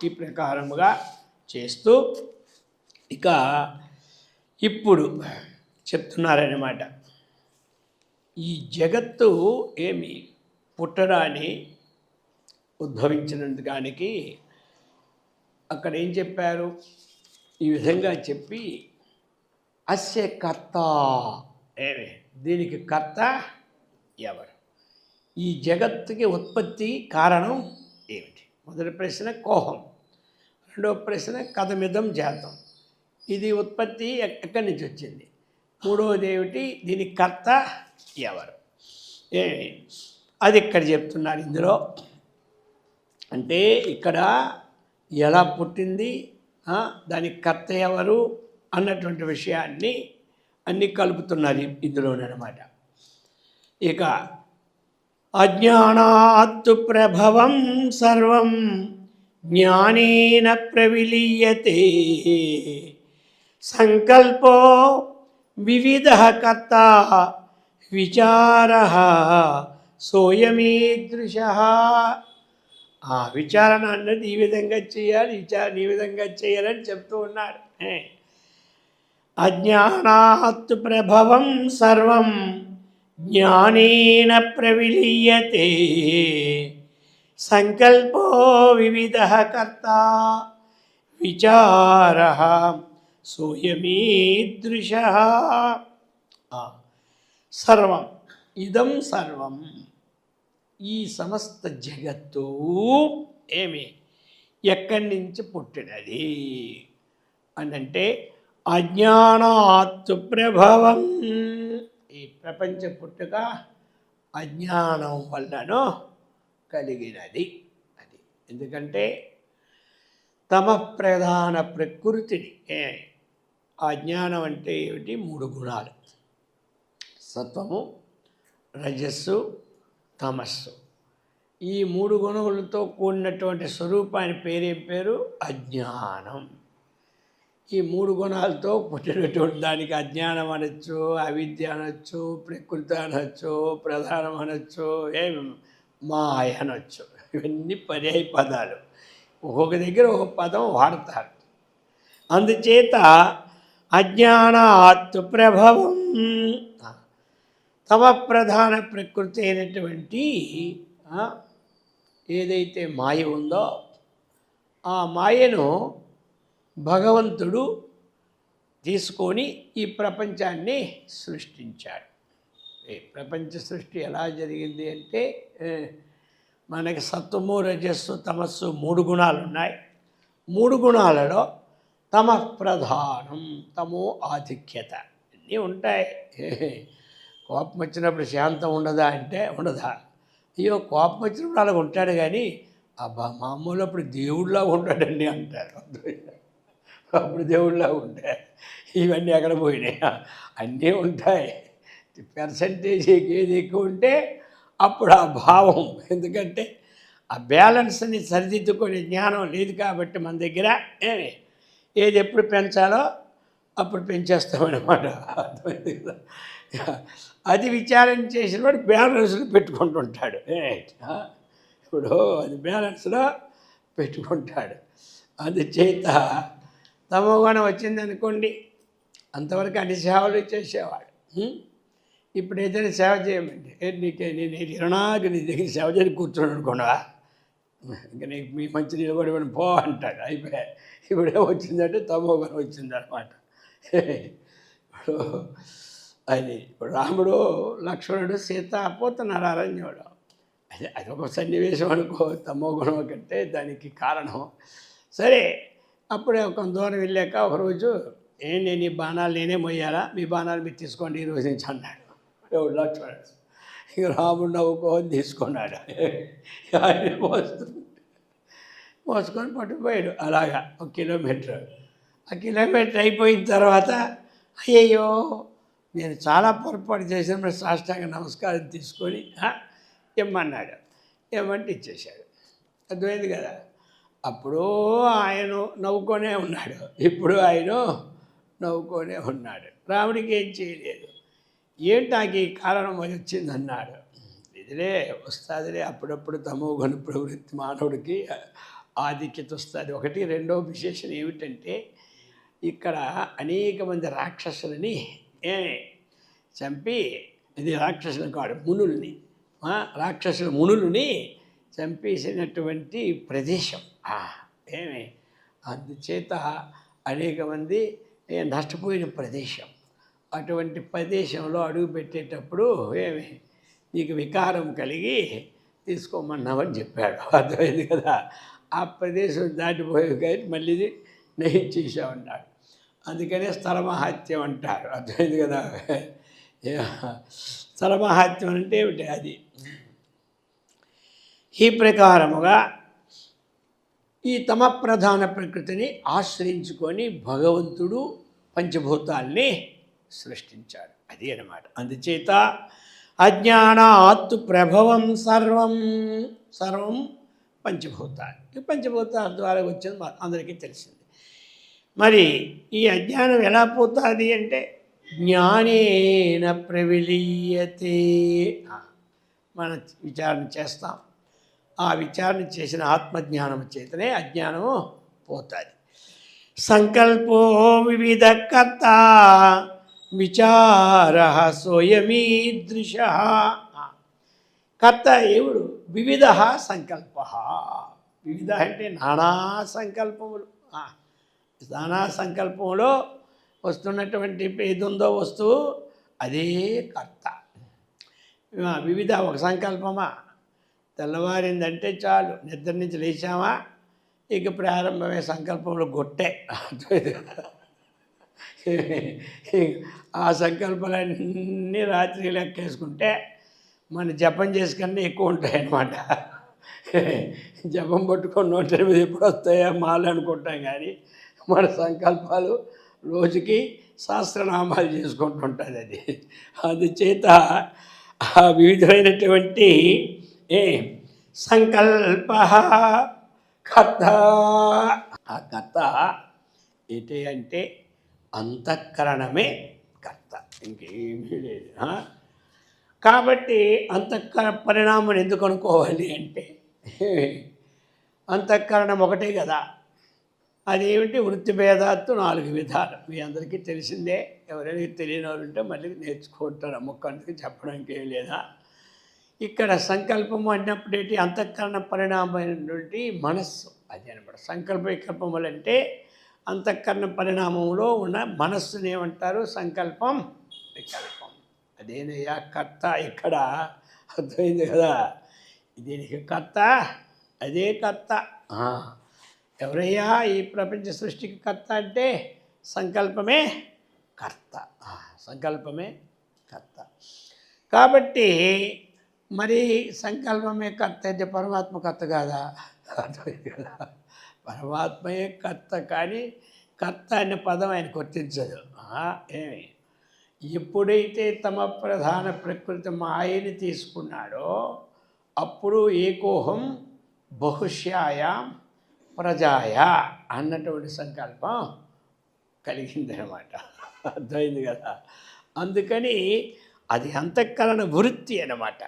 ఈ ప్రకారముగా చేస్తూ ఇక ఇప్పుడు చెప్తున్నారన్నమాట. ఈ జగత్తు ఏమి పుట్టడాన్ని ఉద్భవించినందుకానికి అక్కడ ఏం చెప్పారు, ఈ విధంగా చెప్పి అస్య కర్త ఏమి, దీనికి కర్త ఎవరు, ఈ జగత్తుకి ఉత్పత్తి కారణం ఏమిటి. మొదటి ప్రశ్న కోహం, రెండవ ప్రశ్న కథమిదం జాతం, ఇది ఉత్పత్తి ఎక్కడి నుంచి వచ్చింది, మూడవది ఏమిటి దీనికి కర్త ఎవరు. అది ఇక్కడ చెప్తున్నారు ఇందులో. అంటే ఇక్కడ ఎలా పుట్టింది, దానికి కర్త ఎవరు అన్నటువంటి విషయాన్ని అన్నీ కలుపుతున్నారు ఇందులోనమాట. ఇక అజ్ఞానాత్తు ప్రభవం సర్వం జ్ఞానేన ప్రవిలీయతే సంకల్పో వివిధ కర్త విచార సోయమీదృశ. ఆ విచారణ అన్నది ఈ విధంగా చేయాలి, విచారణ ఈ విధంగా చేయాలని చెప్తూ ఉన్నారు. అజ్ఞానాత్ ప్రభవం సర్వం జ్ఞానేన ప్రవిలీయతే సంకల్పో వివిధ కర్త విచార సోయమీదృశ. సర్వం ఇదం సర్వం, ఈ సమస్త జగత్తు ఏమి ఎక్కడి నుంచి పుట్టినది అని అంటే అజ్ఞానాత్ ప్రభవం. ఈ ప్రపంచ పుట్టుక అజ్ఞానం వల్లనో కలిగినది. అది ఎందుకంటే తమ ప్రధాన ప్రకృతిని, ఆ జ్ఞానం అంటే ఏమిటి? 3 గుణాలు: సత్వము, రజస్సు, తమస్సు. ఈ 3 గుణములతో కూడినటువంటి స్వరూపాన్ని పేరేం పేరు? అజ్ఞానం. ఈ 3 గుణాలతో పుట్టినటువంటి దానికి అజ్ఞానం అనొచ్చు, అవిద్య అనొచ్చు, ప్రకృతి అనొచ్చు, ప్రధానం అనొచ్చు, మాయ అనొచ్చు. ఇవన్నీ పర్యాయ పదాలు. ఒక్కొక్క దగ్గర ఒక పదం వాడతారు. అందుచేత అజ్ఞానాత్ ప్రభవం, తమ ప్రధాన ప్రకృతి అయినటువంటి ఏదైతే మాయ ఉందో ఆ మాయను భగవంతుడు తీసుకొని ఈ ప్రపంచాన్ని సృష్టించాడు. ప్రపంచ సృష్టి ఎలా జరిగింది అంటే, మనకి సత్వము, రజస్సు, తమస్సు 3 గుణాలు ఉన్నాయి. 3 గుణాలలో తమ ప్రధానం, తమో ఆధిక్యత అన్నీ ఉంటాయి. కోపం వచ్చినప్పుడు శాంతం ఉండదా అంటే ఉండదా? అయ్యో, కోపం వచ్చినప్పుడు అలాగ ఉంటాడు, కానీ అబ్బా మామూలు అప్పుడు దేవుడిలా ఉంటాడండి అంటారు. అప్పుడు దేవుడిలా ఉంటాయి. ఇవన్నీ ఎక్కడ పోయినాయి? అన్నీ ఉంటాయి. పర్సంటేజ్ ఏది ఎక్కువ ఉంటే అప్పుడు ఆ భావం. ఎందుకంటే ఆ బ్యాలెన్స్ని సరిదిద్దుకునే జ్ఞానం లేదు కాబట్టి మన దగ్గర ఏది ఎప్పుడు పెంచాలో అప్పుడు పెంచేస్తామన్నమాట. అర్థమైంది కదా? అది విచారణ చేసిన వాడు బ్యాలెన్స్లో పెట్టుకుంటుంటాడు. ఇప్పుడు అది బ్యాలెన్స్లో పెట్టుకుంటాడు. అందుచేత తమోగుణం వచ్చిందనుకోండి, అంతవరకు అన్ని సేవలు చేసేవాడు. ఇప్పుడు ఏదైనా సేవ చేయమండి, నేను 24 నీ దగ్గర సేవ చేసి కూర్చొని అనుకున్నావా, ఇంకా నీకు మీ మంచి నిలబడి పో అంటాడు. అయిపోయా. ఇప్పుడేం వచ్చిందంటే తమోగుణం వచ్చిందనమాట. ఇప్పుడు అది ఇప్పుడు రాముడు, లక్ష్మణుడు, సీత పోతున్నారు అరణ్యంలో. అది ఒక సన్నివేశం అనుకో. తమోగుణం కంటే దానికి కారణం. సరే, అప్పుడే కొంత దూరం వెళ్ళాక ఒకరోజు, నేను ఈ బాణాలు నేనే మొయ్యాలా, మీ బాణాలు మీరు తీసుకోండి ఈరోజు నుంచి అన్నాడు ఎవడు? లక్ష్మణుడు. ఇక రాముడు నవ్వుకోని తీసుకున్నాడు. ఆయన మోసుకొని పట్టుకుపోయాడు. అలాగా 1 కిలోమీటర్. ఆ కిలోమీటర్ అయిపోయిన తర్వాత, అయ్యయ్యో నేను చాలా పొరపాటు చేసిన సాష్టాంగ నమస్కారం తీసుకొని ఇమ్మన్నాడు. ఏమంటే ఇచ్చేశాడు. అర్థమైంది కదా? అప్పుడు ఆయన నవ్వుకొనే ఉన్నాడు, ఇప్పుడు ఆయన నవ్వుకొనే ఉన్నాడు. రాముడికి ఏం చేయలేదు. ఏంటాకి కారణం వచ్చిందన్నాడు. ఇదిలే వస్తుందిలే, అప్పుడప్పుడు తమోగుణ ప్రవృత్తి మానవుడికి ఆధిక్యత వస్తుంది. ఒకటి. రెండో విశేషం ఏమిటంటే, ఇక్కడ అనేక మంది రాక్షసులని చంపి, ఇది రాక్షసులు కాదు మునుల్ని, రాక్షసుల మునులని చంపేసినటువంటి ప్రదేశం. అందుచేత అనేక మంది నష్టపోయిన ప్రదేశం. అటువంటి ప్రదేశంలో అడుగు పెట్టేటప్పుడు నీకు వికారం కలిగి తీసుకోమన్నామని చెప్పాడు. అర్థమైంది కదా? ఆ ప్రదేశం దాటిపోయి కానీ మళ్ళీ నహించేసామన్నాడు. అందుకనే స్థలమహాత్యం అంటారు. అర్థమైంది కదా? స్థలమహాత్యం అంటే ఏమిటి? అది ఈ ప్రకారముగా ఈ తమ ప్రధాన ప్రకృతిని ఆశ్రయించుకొని భగవంతుడు పంచభూతాల్ని సృష్టించాడు. అది అన్నమాట. అందుచేత అజ్ఞానాత్ ప్రభవం సర్వం పంచభూతాలు. ఈ పంచభూతాల ద్వారా వచ్చింది అందరికీ తెలిసింది. మరి ఈ అజ్ఞానం ఎలా పోతుంది అంటే, జ్ఞానేన ప్రవిలీయతే. మనం విచారణ చేస్తాం. ఆ విచారణ చేసిన ఆత్మజ్ఞానం చేతనే అజ్ఞానము పోతుంది. సంకల్పో వివిధ కర్త విచార సోయమీదృశ. కర్త ఎవడు? వివిధ సంకల్ప. వివిధ అంటే నానా సంకల్పములు. నానా సంకల్పంలో వస్తున్నటువంటి ఏదుందో వస్తువు అదే కర్త. వివిధ ఒక సంకల్పమా? తెల్లవారిందంటే చాలు, నిద్ర నుంచి లేచామా ఇక ప్రారంభమే సంకల్పంలో గొట్టే. ఆ సంకల్పాలన్నీ రాత్రి లెక్కేసుకుంటే మన జపం చేసుకన్నా ఎక్కువ ఉంటాయన్నమాట. జపం పట్టుకొని 108 ఎప్పుడు వస్తాయా మాలు అనుకుంటాం, కానీ మన సంకల్పాలు రోజుకి సహస్రనామాలు చేసుకుంటుంటుంది అది. అందుచేత ఆ వివిధమైనటువంటి ఏ సంకల్ప కర్త, ఆ కర్త ఏంటి అంటే అంతఃకరణమే కర్త, ఇంకేమీ లేదు. కాబట్టి అంతఃకరణ పరిణామం ఎందుకు అనుకోవాలి అంటే అంతఃకరణం ఒకటే కదా. అదేమిటి? వృత్తి భేదాత్తు 4 విధాలు మీ అందరికీ తెలిసిందే. ఎవరైనా తెలియని వాళ్ళు ఉంటే మళ్ళీ నేర్చుకుంటారు. ముఖానికి చెప్పడానికి ఏం లేదా. ఇక్కడ సంకల్పం అన్నప్పుడు ఏంటి? అంతఃకరణ పరిణామైనటువంటి మనస్సు అది అనమాట. సంకల్ప వికల్పములు అంటే అంతఃకరణ పరిణామంలో ఉన్న మనస్సుని ఏమంటారు? సంకల్పం వికల్పం. అదేనయ్యా కర్త. ఇక్కడ అర్థమైంది కదా, దీనికి కర్త అదే కర్త. ఎవరయ్యా ఈ ప్రపంచ సృష్టికి కర్త అంటే సంకల్పమే కర్త. సంకల్పమే కర్త. కాబట్టి మరి సంకల్పమే కర్త అంటే పరమాత్మ కర్త కాదా? అర్థమైంది కదా, పరమాత్మయే కర్త. కానీ కర్త అనే పదం ఆయన గుర్తించదు. ఏమి ఎప్పుడైతే తమ ప్రధాన ప్రకృతి మాయని తీసుకున్నాడో అప్పుడు ఏకోహం బహుశ్యాయాం ప్రజాయ అన్నటువంటి సంకల్పం కలిగిందనమాట. అర్థమైంది కదా. అందుకని అది అంతఃకరణ వృత్తి అన్నమాట.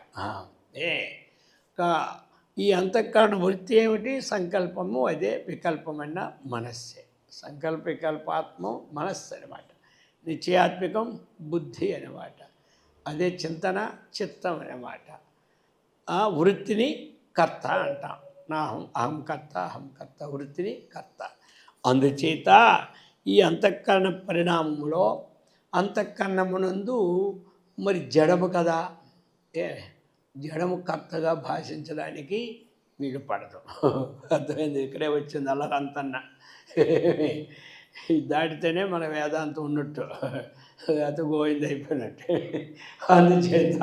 ఈ అంతఃకరణ వృత్తి ఏమిటి? సంకల్పము అదే, వికల్పమన్న మనస్సే. సంకల్ప వికల్పాత్మం మనస్సు అనమాట. నిశ్చయాత్మికం బుద్ధి అనమాట. అదే చింతన చిత్తం అనమాట. ఆ వృత్తిని కర్త అంటాం. అహం కర్త వృత్తిని కర్త. అందుచేత ఈ అంతఃకరణ పరిణామంలో అంతఃకరణమునందు మరి జడము కదా, జడము కర్తగా భాషించడానికి వీలు పడదు. అర్థమైంది? ఇక్కడే వచ్చింది అల్లరంతన్న. దాటితేనే మన వేదాంతం ఉన్నట్టు, అది గోవింద అయిపోయినట్టు. అందుచేత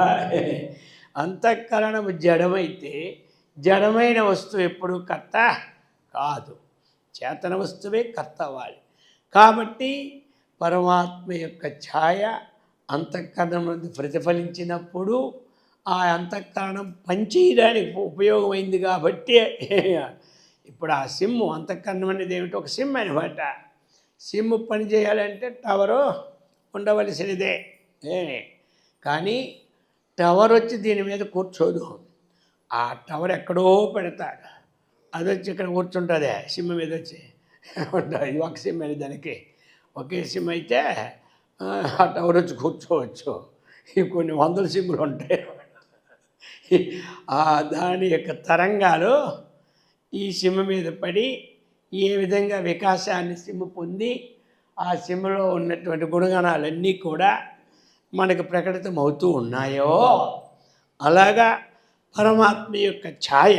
అంతఃకరణము జడమైతే జడమైన వస్తువు ఎప్పుడు కర్త కాదు, చేతన వస్తువే కర్త అవ్వాలి. కాబట్టి పరమాత్మ యొక్క ఛాయ అంతఃకరణం నుండి ప్రతిఫలించినప్పుడు ఆ అంతఃకరణం పనిచేయడానికి ఉపయోగమైంది. కాబట్టి ఇప్పుడు ఆ సిమ్ము అంతఃకరణం అనేది ఏమిటి? ఒక సిమ్ అనమాట. సిమ్ పని చేయాలంటే టవరు ఉండవలసినదే. కానీ టవర్ వచ్చి దీని మీద కూర్చోదు. ఆ టవర్ ఎక్కడో పెడతాడు, అది వచ్చి ఇక్కడ కూర్చుంటుంది సిమ్ మీద వచ్చి ఉంటుంది. ఒక సిమ్ అని దానికి ఒకే సిమ్ అయితే ఆ టవర్ వచ్చి కూర్చోవచ్చు. ఇవి కొన్ని 100 సిమ్లు ఉంటాయి. దాని యొక్క తరంగాలు ఈ సిమ్ మీద పడి ఏ విధంగా వికాసాన్ని సిమ్ పొంది ఆ సిమ్లో ఉన్నటువంటి గుణగణాలన్నీ కూడా మనకు ప్రకటితం అవుతూ ఉన్నాయో అలాగా పరమాత్మ యొక్క ఛాయ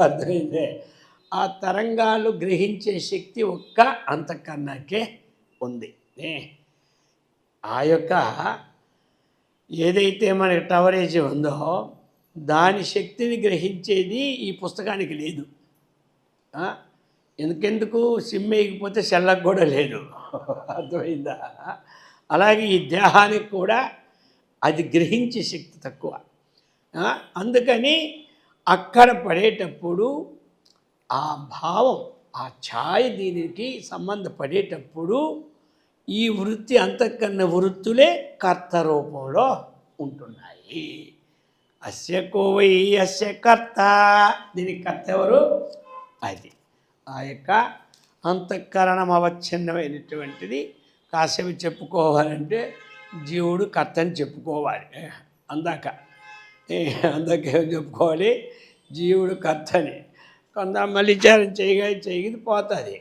అర్థమైందే. ఆ తరంగాలు గ్రహించే శక్తి ఒక్క అంతఃకరణకే ఉంది. ఆ యొక్క ఏదైతే మనకి టవరేజ్ ఉందో దాని శక్తిని గ్రహించేది ఈ పుస్తకానికి లేదు. ఎందుకెందుకు? సిమ్ వేయకపోతే సెల్లకు కూడా లేదు. అర్థమైందా? అలాగే ఈ దేహానికి కూడా అది గ్రహించే శక్తి తక్కువ. అందుకని అక్కడ పడేటప్పుడు ఆ భావం, ఆ ఛాయ దీనికి సంబంధపడేటప్పుడు ఈ వృత్తి అంతఃకరణ వృత్తులే కర్త రూపంలో ఉంటున్నాయి. అస్య కోవై అస్య కర్త, దీనికి కర్త ఎవరు? అది ఆ యొక్క అంతఃకరణం అవచ్ఛిన్నమైనటువంటిది. కాసేపు చెప్పుకోవాలంటే జీవుడు కర్త అని చెప్పుకోవాలి. అందాక ఏం చెప్పుకోవాలి? జీవుడు కర్తని. కొంత మళ్ళీ విచారం చేయగది పోతుంది.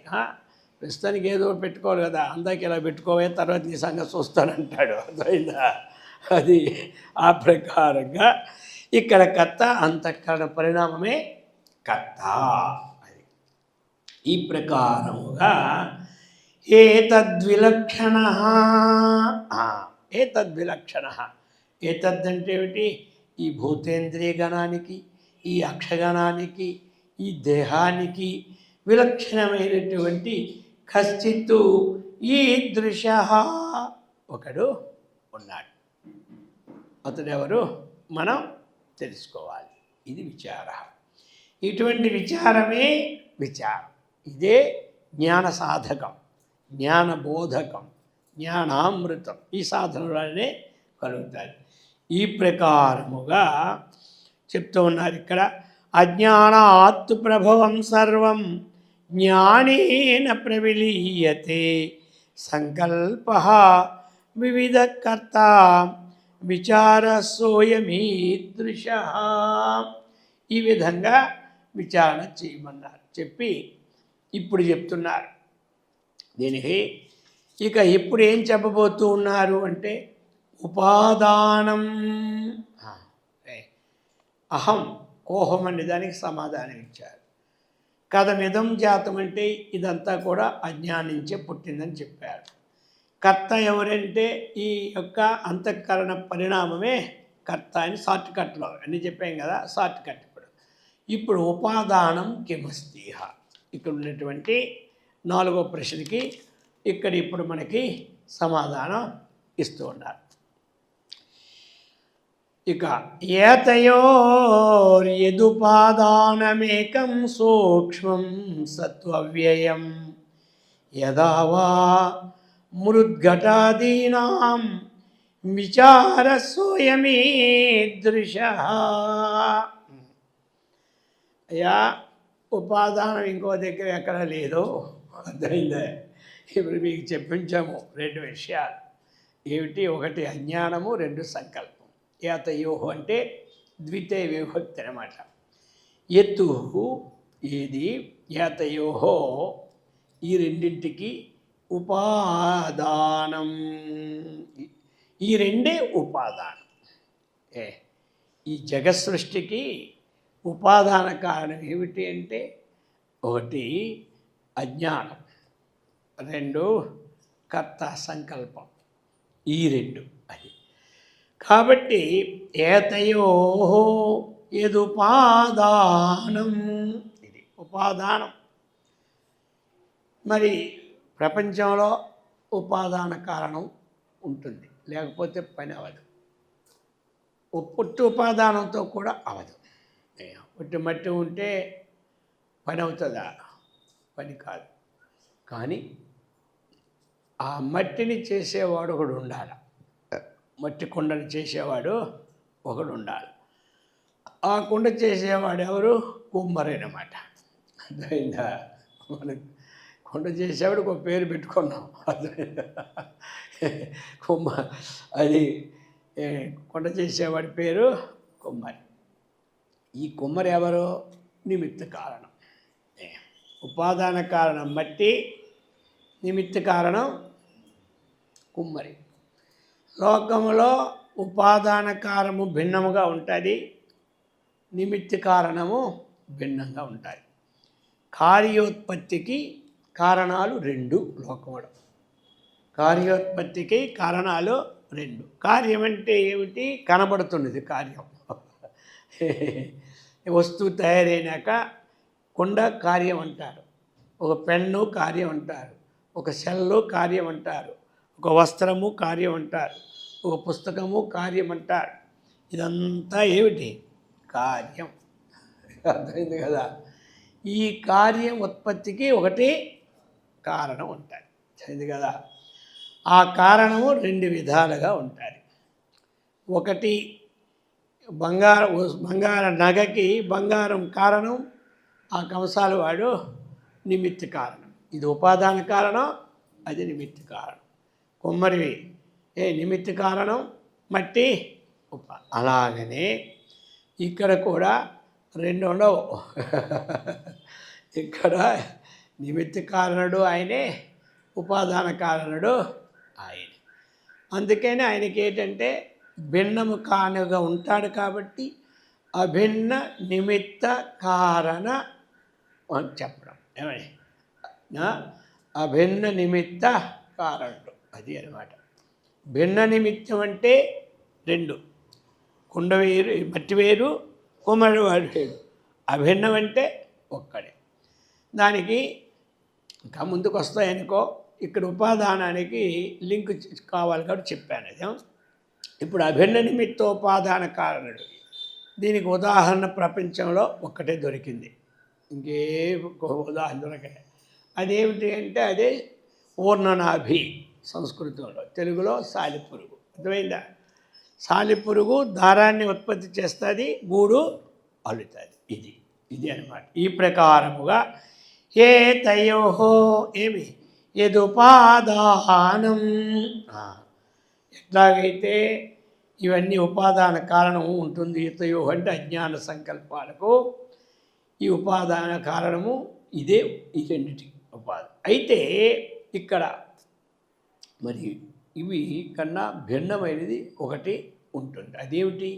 ప్రస్తుతానికి ఏదో పెట్టుకోవాలి కదా, అందాక ఇలా పెట్టుకోవే, తర్వాత నీ సంగతి చూస్తానంటాడు. అర్థమైందా? అది ఆ ప్రకారంగా ఇక్కడ కర్త అంతఃకరణ పరిణామమే కర్త. అది ఈ ప్రకారముగా ఏతద్విలక్షణ. ఏతద్విలక్షణ. ఏతద్దంటే ఏమిటి? ఈ భూతేంద్రియ గణానికి, ఈ అక్షగణానికి, ఈ దేహానికి విలక్షణమైనటువంటి కశ్చిత్తు ఈదృశ ఒకడు ఉన్నాడు. అతడెవరు మనం తెలుసుకోవాలి. ఇది విచార. ఇటువంటి విచారమే విచారం. ఇదే జ్ఞాన సాధకం, జ్ఞానబోధకం, జ్ఞానామృతం. ఈ సాధనలోనే కలుగుతాయి. ఈ ప్రకారముగా చెప్తూ ఉన్నారు ఇక్కడ. అజ్ఞానాత్ ప్రభవం సర్వం జ్ఞానేన ప్రవిలీయతే సంకల్ప వివిధ కర్త విచార సోయమీదృశ. ఈ విధంగా విచారణ చేయమన్నారు. చెప్పి ఇప్పుడు చెప్తున్నారు. దీనికి ఇక ఇప్పుడు ఏం చెప్పబోతూ ఉన్నారు అంటే ఉపాదానం. అహం, కోహం అనే దానికి సమాధానం ఇచ్చారు. కథమిదం జాతం అంటే ఇదంతా కూడా అజ్ఞానించే పుట్టిందని చెప్పారు. కర్త ఎవరంటే ఈ యొక్క అంతఃకరణ పరిణామమే కర్త అని షార్ట్ కట్లో అన్నీ చెప్పాం కదా, షార్ట్ కట్. ఇప్పుడు ఉపాదానం కిమస్తిహ, ఇక్కడ ఉన్నటువంటి 4వ ప్రశ్నకి ఇక్కడ ఇప్పుడు మనకి సమాధానం ఇస్తూ ఉన్నారు. ఇక ఏతయోర్యదుపాదానమేకం సూక్ష్మం సత్వవ్యయం యదా వా మృద్ఘటాదీనాం విచార సోయమీదృశ. అయ్యా, ఉపాదానం ఇంకో దగ్గర ఎక్కడ లేదు. అర్థమైందా? ఇప్పుడు మీకు చెప్పించాము 2 విషయాలు. ఏమిటి? ఒకటి అజ్ఞానము, 2 సంకల్పం. ఏతయోహో అంటే ద్వితీయ విభక్తి అన్నమాట. ఎత్తు ఏది? ఏతయోహో ఈ రెండింటికి ఉపాదానం. ఈ రెండే ఉపాదానం. ఈ జగత్ సృష్టికి ఉపాదాన కారణం ఏమిటి అంటే ఒకటి అజ్ఞానం, 2 కర్త సంకల్పం. ఈ 2 అది. కాబట్టి ఏతయో యదుపాదానం, ఇది ఉపాదానం. మరి ప్రపంచంలో ఉపాదాన కారణం ఉంటుంది, లేకపోతే పని అవ్వదు. పుట్టి ఉపాదానంతో కూడా అవ్వదు. పుట్టి మట్టి ఉంటే పని అవుతుందా? పని కాదు. కానీ ఆ మట్టిని చేసేవాడు ఒకడు ఉండాలి. మట్టి కుండని చేసేవాడు ఒకడు ఉండాలి. ఆ కుండ చేసేవాడు ఎవరు? కుమ్మరి అన్నమాట. అర్థమైందా? మనకు కుండ చేసేవాడు ఒక పేరు పెట్టుకున్నాం. కుమ్మ, అది కుండ చేసేవాడి పేరు కుమ్మరి. ఈ కుమ్మరి ఎవరు? నిమిత్త కారణం. ఉపాదాన కారణం మట్టి, నిమిత్త కారణం కుమ్మరి. లోకములో ఉపాదాన కారణము భిన్నముగా ఉంటుంది, నిమిత్త కారణము భిన్నంగా ఉంటాయి. కార్యోత్పత్తికి కారణాలు 2 లోకములో. కార్యోత్పత్తికి కారణాలు 2. కార్యం అంటే ఏమిటి? కనబడుతున్నది కార్యం. వస్తువు తయారైనాక కుండ కార్యం అంటారు, ఒక పెన్ను కార్యం అంటారు, ఒక సెల్లు కార్యం అంటారు, ఒక వస్త్రము కార్యం అంటారు, ఒక పుస్తకము కార్యం అంటారు. ఇదంతా ఏమిటి? కార్యం. అర్థమైంది కదా? ఈ కార్యం ఉత్పత్తికి ఒకటి కారణం ఉంటుంది. అర్థమైంది కదా? ఆ కారణము 2 విధాలుగా ఉంటుంది. ఒకటి బంగారం నగకి బంగారం కారణం, ఆ కంసాలు వాడు నిమిత్త కారణం. ఇది ఉపాదాన కారణం, అది నిమిత్త కారణం. కుమ్మరివి నిమిత్త కారణం, మట్టి అలాగనే ఇక్కడ కూడా 2 ఉండవు. ఇక్కడ నిమిత్త కారణుడు ఆయనే, ఉపాదాన కారణుడు ఆయనే. అందుకని ఆయనకి ఏంటంటే భిన్నము కానుగా ఉంటాడు కాబట్టి అభిన్న నిమిత్త కారణ అని చెప్పడం. ఏమని? అభిన్న నిమిత్త కారణుడు. అది అన్నమాట. భిన్న నిమిత్తం అంటే రెండు, కుండ వేరు, మట్టి వేరు, కుమ్మరివాడు వేరు. అభిన్నం అంటే ఒక్కడే. దానికి ఇంకా ముందుకు వస్తాయనుకో, ఇక్కడ ఉపాదానానికి లింక్ కావాలి కాబట్టి చెప్పాను. అదే ఇప్పుడు అభిన్న నిమిత్తోపాదాన కారణుడు. దీనికి ఉదాహరణ ప్రపంచంలో ఒక్కటే దొరికింది, ఇంకే ఉదాహరణ దొరకలే. అదేమిటి అంటే అదే ఊర్ణనాభి, సంస్కృతంలో, తెలుగులో సాలిపురుగు. అర్థమైందా? సాలిపురుగు దారాన్ని ఉత్పత్తి చేస్తుంది, గూడు అల్లుతుంది. ఇది అన్నమాట. ఈ ప్రకారముగా ఏ తయోహో ఏమి యదుపాదానం, ఎట్లాగైతే ఇవన్నీ ఉపాదాన కారణము ఉంటుంది. తయో అంటే అజ్ఞాన సంకల్పాలకు ఈ ఉపాదాన కారణము ఇదే, ఈ రెండిటి ఉపాధి. అయితే ఇక్కడ మరి ఇవి కన్నా భిన్నమైనది ఒకటి ఉంటుంది. అదేమిటి?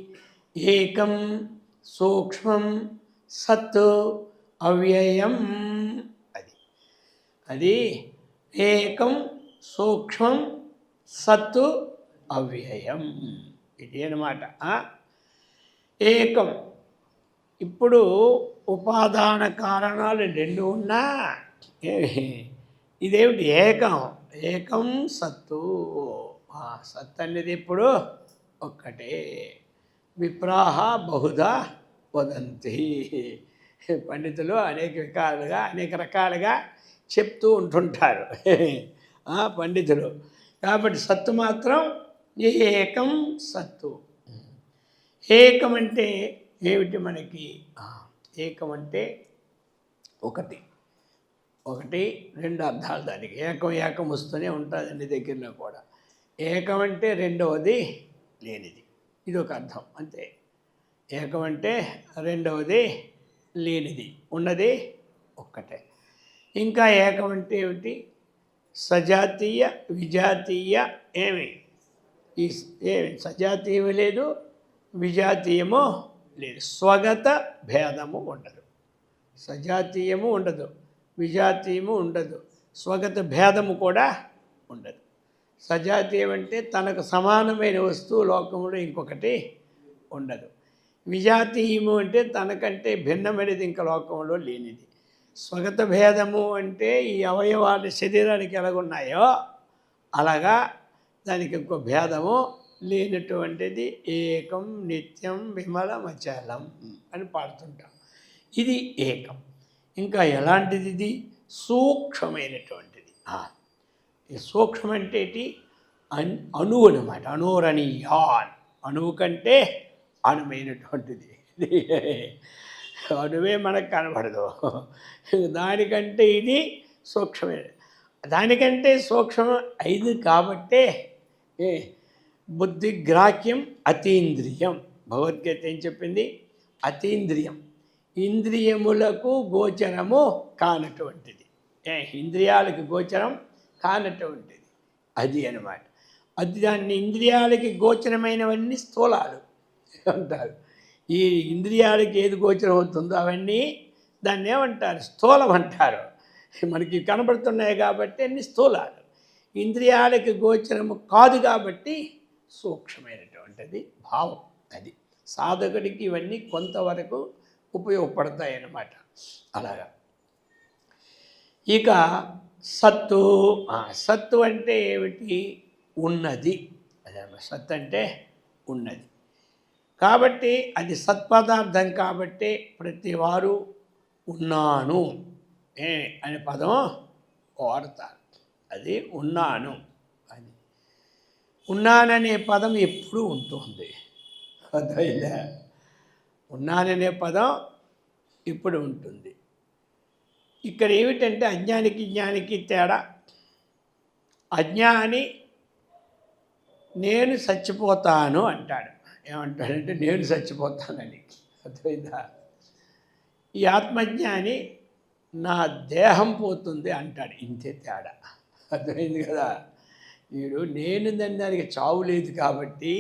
ఏకం సూక్ష్మం సత్ అవ్యయం. అది ఏకం సూక్ష్మం సత్ అవ్యయం, ఇది అన్నమాట. ఏకం, ఇప్పుడు ఉపాదాన కారణాలు రెండు ఉన్నా ఇదేమిటి? ఏకం సత్తు. సత్ అనేది ఇప్పుడు ఒక్కటే. విప్రాహ బహుధా వదంతి, పండితులు అనేక రకాలుగా చెప్తూ ఉంటుంటారు పండితులు. కాబట్టి సత్తు మాత్రం ఏకం సత్తు. ఏకం అంటే ఏమిటి? మనకి ఏకం అంటే ఒకటి రెండు అర్థాలు దానికి. ఏకం వస్తూనే ఉంటుంది అన్ని దగ్గరలో కూడా. ఏకం అంటే రెండవది లేనిది, ఇది ఒక అర్థం అంతే. ఏకం అంటే రెండవది లేనిది, ఉన్నది ఒక్కటే. ఇంకా ఏకం అంటే ఏమిటి? సజాతీయ విజాతీయ ఏమి సజాతీయము లేదు, విజాతీయము లేదు. స్వగత భేదము ఉండదు. సజాతీయము ఉండదు, విజాతీయము ఉండదు, స్వగత భేదము కూడా ఉండదు. సజాతీయం అంటే తనకు సమానమైన వస్తువు లోకంలో ఇంకొకటి ఉండదు. విజాతీయము అంటే తనకంటే భిన్నమైనది ఇంకా లోకంలో లేనిది. స్వగత భేదము అంటే ఈ అవయవాలు శరీరానికి ఎలాగున్నాయో అలాగా దానికి ఇంకో భేదము లేనటువంటిది. ఏకం నిత్యం విమలమచలం అని పాడుతుంటాం. ఇది ఏకం. ఇంకా ఎలాంటిది? ఇది సూక్ష్మమైనటువంటిది. ఈ సూక్ష్మం అంటే అణువు అన్నమాట. అణురణీయాన్, అణువు కంటే అణువైనటువంటిది. అణువే మనకు కనబడదు, దానికంటే ఇది సూక్ష్మమైనది. దానికంటే సూక్ష్మం ఐదు కాబట్టే బుద్ధిగ్రాహ్యం అతీంద్రియం. భగవద్గీత ఏం చెప్పింది? అతీంద్రియం, ఇంద్రియములకు గోచరము కానటువంటిది. ఇంద్రియాలకు గోచరం కానటువంటిది అది అన్నమాట. అది దాన్ని ఇంద్రియాలకి గోచరమైనవన్నీ స్థూలాలు అంటారు. ఈ ఇంద్రియాలకి ఏది గోచరం అవుతుందో అవన్నీ దాన్ని ఏమంటారు? స్థూలం అంటారు. మనకి కనబడుతున్నాయి కాబట్టి అన్ని స్థూలాలు. ఇంద్రియాలకి గోచరము కాదు కాబట్టి సూక్ష్మమైనటువంటిది భావం. అది సాధకుడికి ఇవన్నీ కొంతవరకు ఉపయోగపడతాయి అన్నమాట. అలాగా ఇక సత్తు. సత్తు అంటే ఏమిటి? ఉన్నది. అదే సత్ అంటే ఉన్నది. కాబట్టి అది సత్పదార్థం కాబట్టి ప్రతి వారు ఉన్నాను అనే పదం వాడతారు. అది ఉన్నాను అని. ఉన్నాననే పదం ఎప్పుడూ ఉంటుంది. అర్థమైందా? ఉన్నాననే పదం ఇప్పుడు ఉంటుంది. ఇక్కడ ఏమిటంటే అజ్ఞానికి జ్ఞానికి తేడా. అజ్ఞాని నేను చచ్చిపోతాను అంటాడు. ఏమంటాడంటే నేను చచ్చిపోతానని. అర్థమైందా? ఈ ఆత్మజ్ఞాని నా దేహం పోతుంది అంటాడు. ఇంతే తేడా. అర్థమైంది కదా? వీడు నేను దానికి చావు లేదు కాబట్టి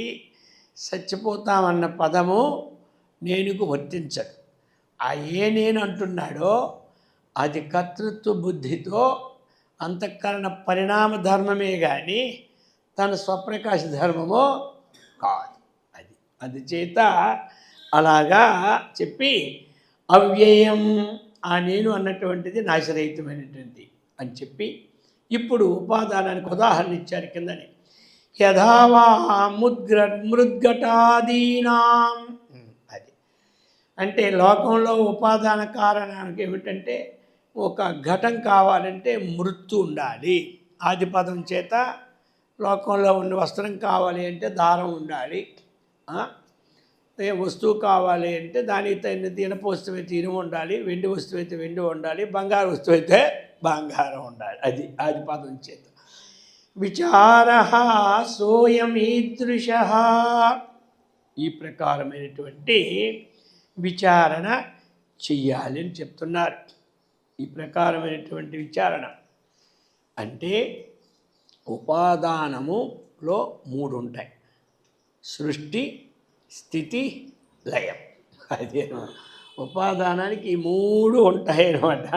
చచ్చిపోతామన్న పదము నేనుకు వర్తించదు. ఆ నేను అంటున్నాడో అది కర్తృత్వ బుద్ధితో అంతఃకరణ పరిణామ ధర్మమే కానీ తన స్వప్రకాశ ధర్మమో కాదు. అందుచేత అలాగా చెప్పి అవ్యయం ఆ నేను అన్నటువంటిది నాశరహితమైనటువంటి అని చెప్పి ఇప్పుడు ఉపాదానానికి ఉదాహరణ ఇచ్చారు కిందని. యథావా మృద్ఘటాదీనాం, అది అంటే లోకంలో ఉపాదాన కారణానికి ఏమిటంటే ఒక ఘటం కావాలంటే మృత్తు ఉండాలి. ఆదిపదం చేత లోకంలో ఉన్న వస్త్రం కావాలి అంటే దారం ఉండాలి. ఏ వస్తువు కావాలి అంటే దానికి తగినది ఇనప వస్తువు అయితే ఇనుము ఉండాలి, వెండి వస్తువు అయితే వెండి ఉండాలి, బంగారు వస్తువు అయితే బంగారం ఉండాలి. అది ఆదిపదం చేత. విచార సోయమీదృశ, ఈ ప్రకారమైనటువంటి విచారణ చెయ్యాలి అని చెప్తున్నారు. ఈ ప్రకారమైనటువంటి విచారణ అంటే ఉపాదానములో 3 ఉంటాయి: సృష్టి, స్థితి, లయం. అదే ఉపాదానానికి ఈ 3 ఉంటాయి అన్నమాట.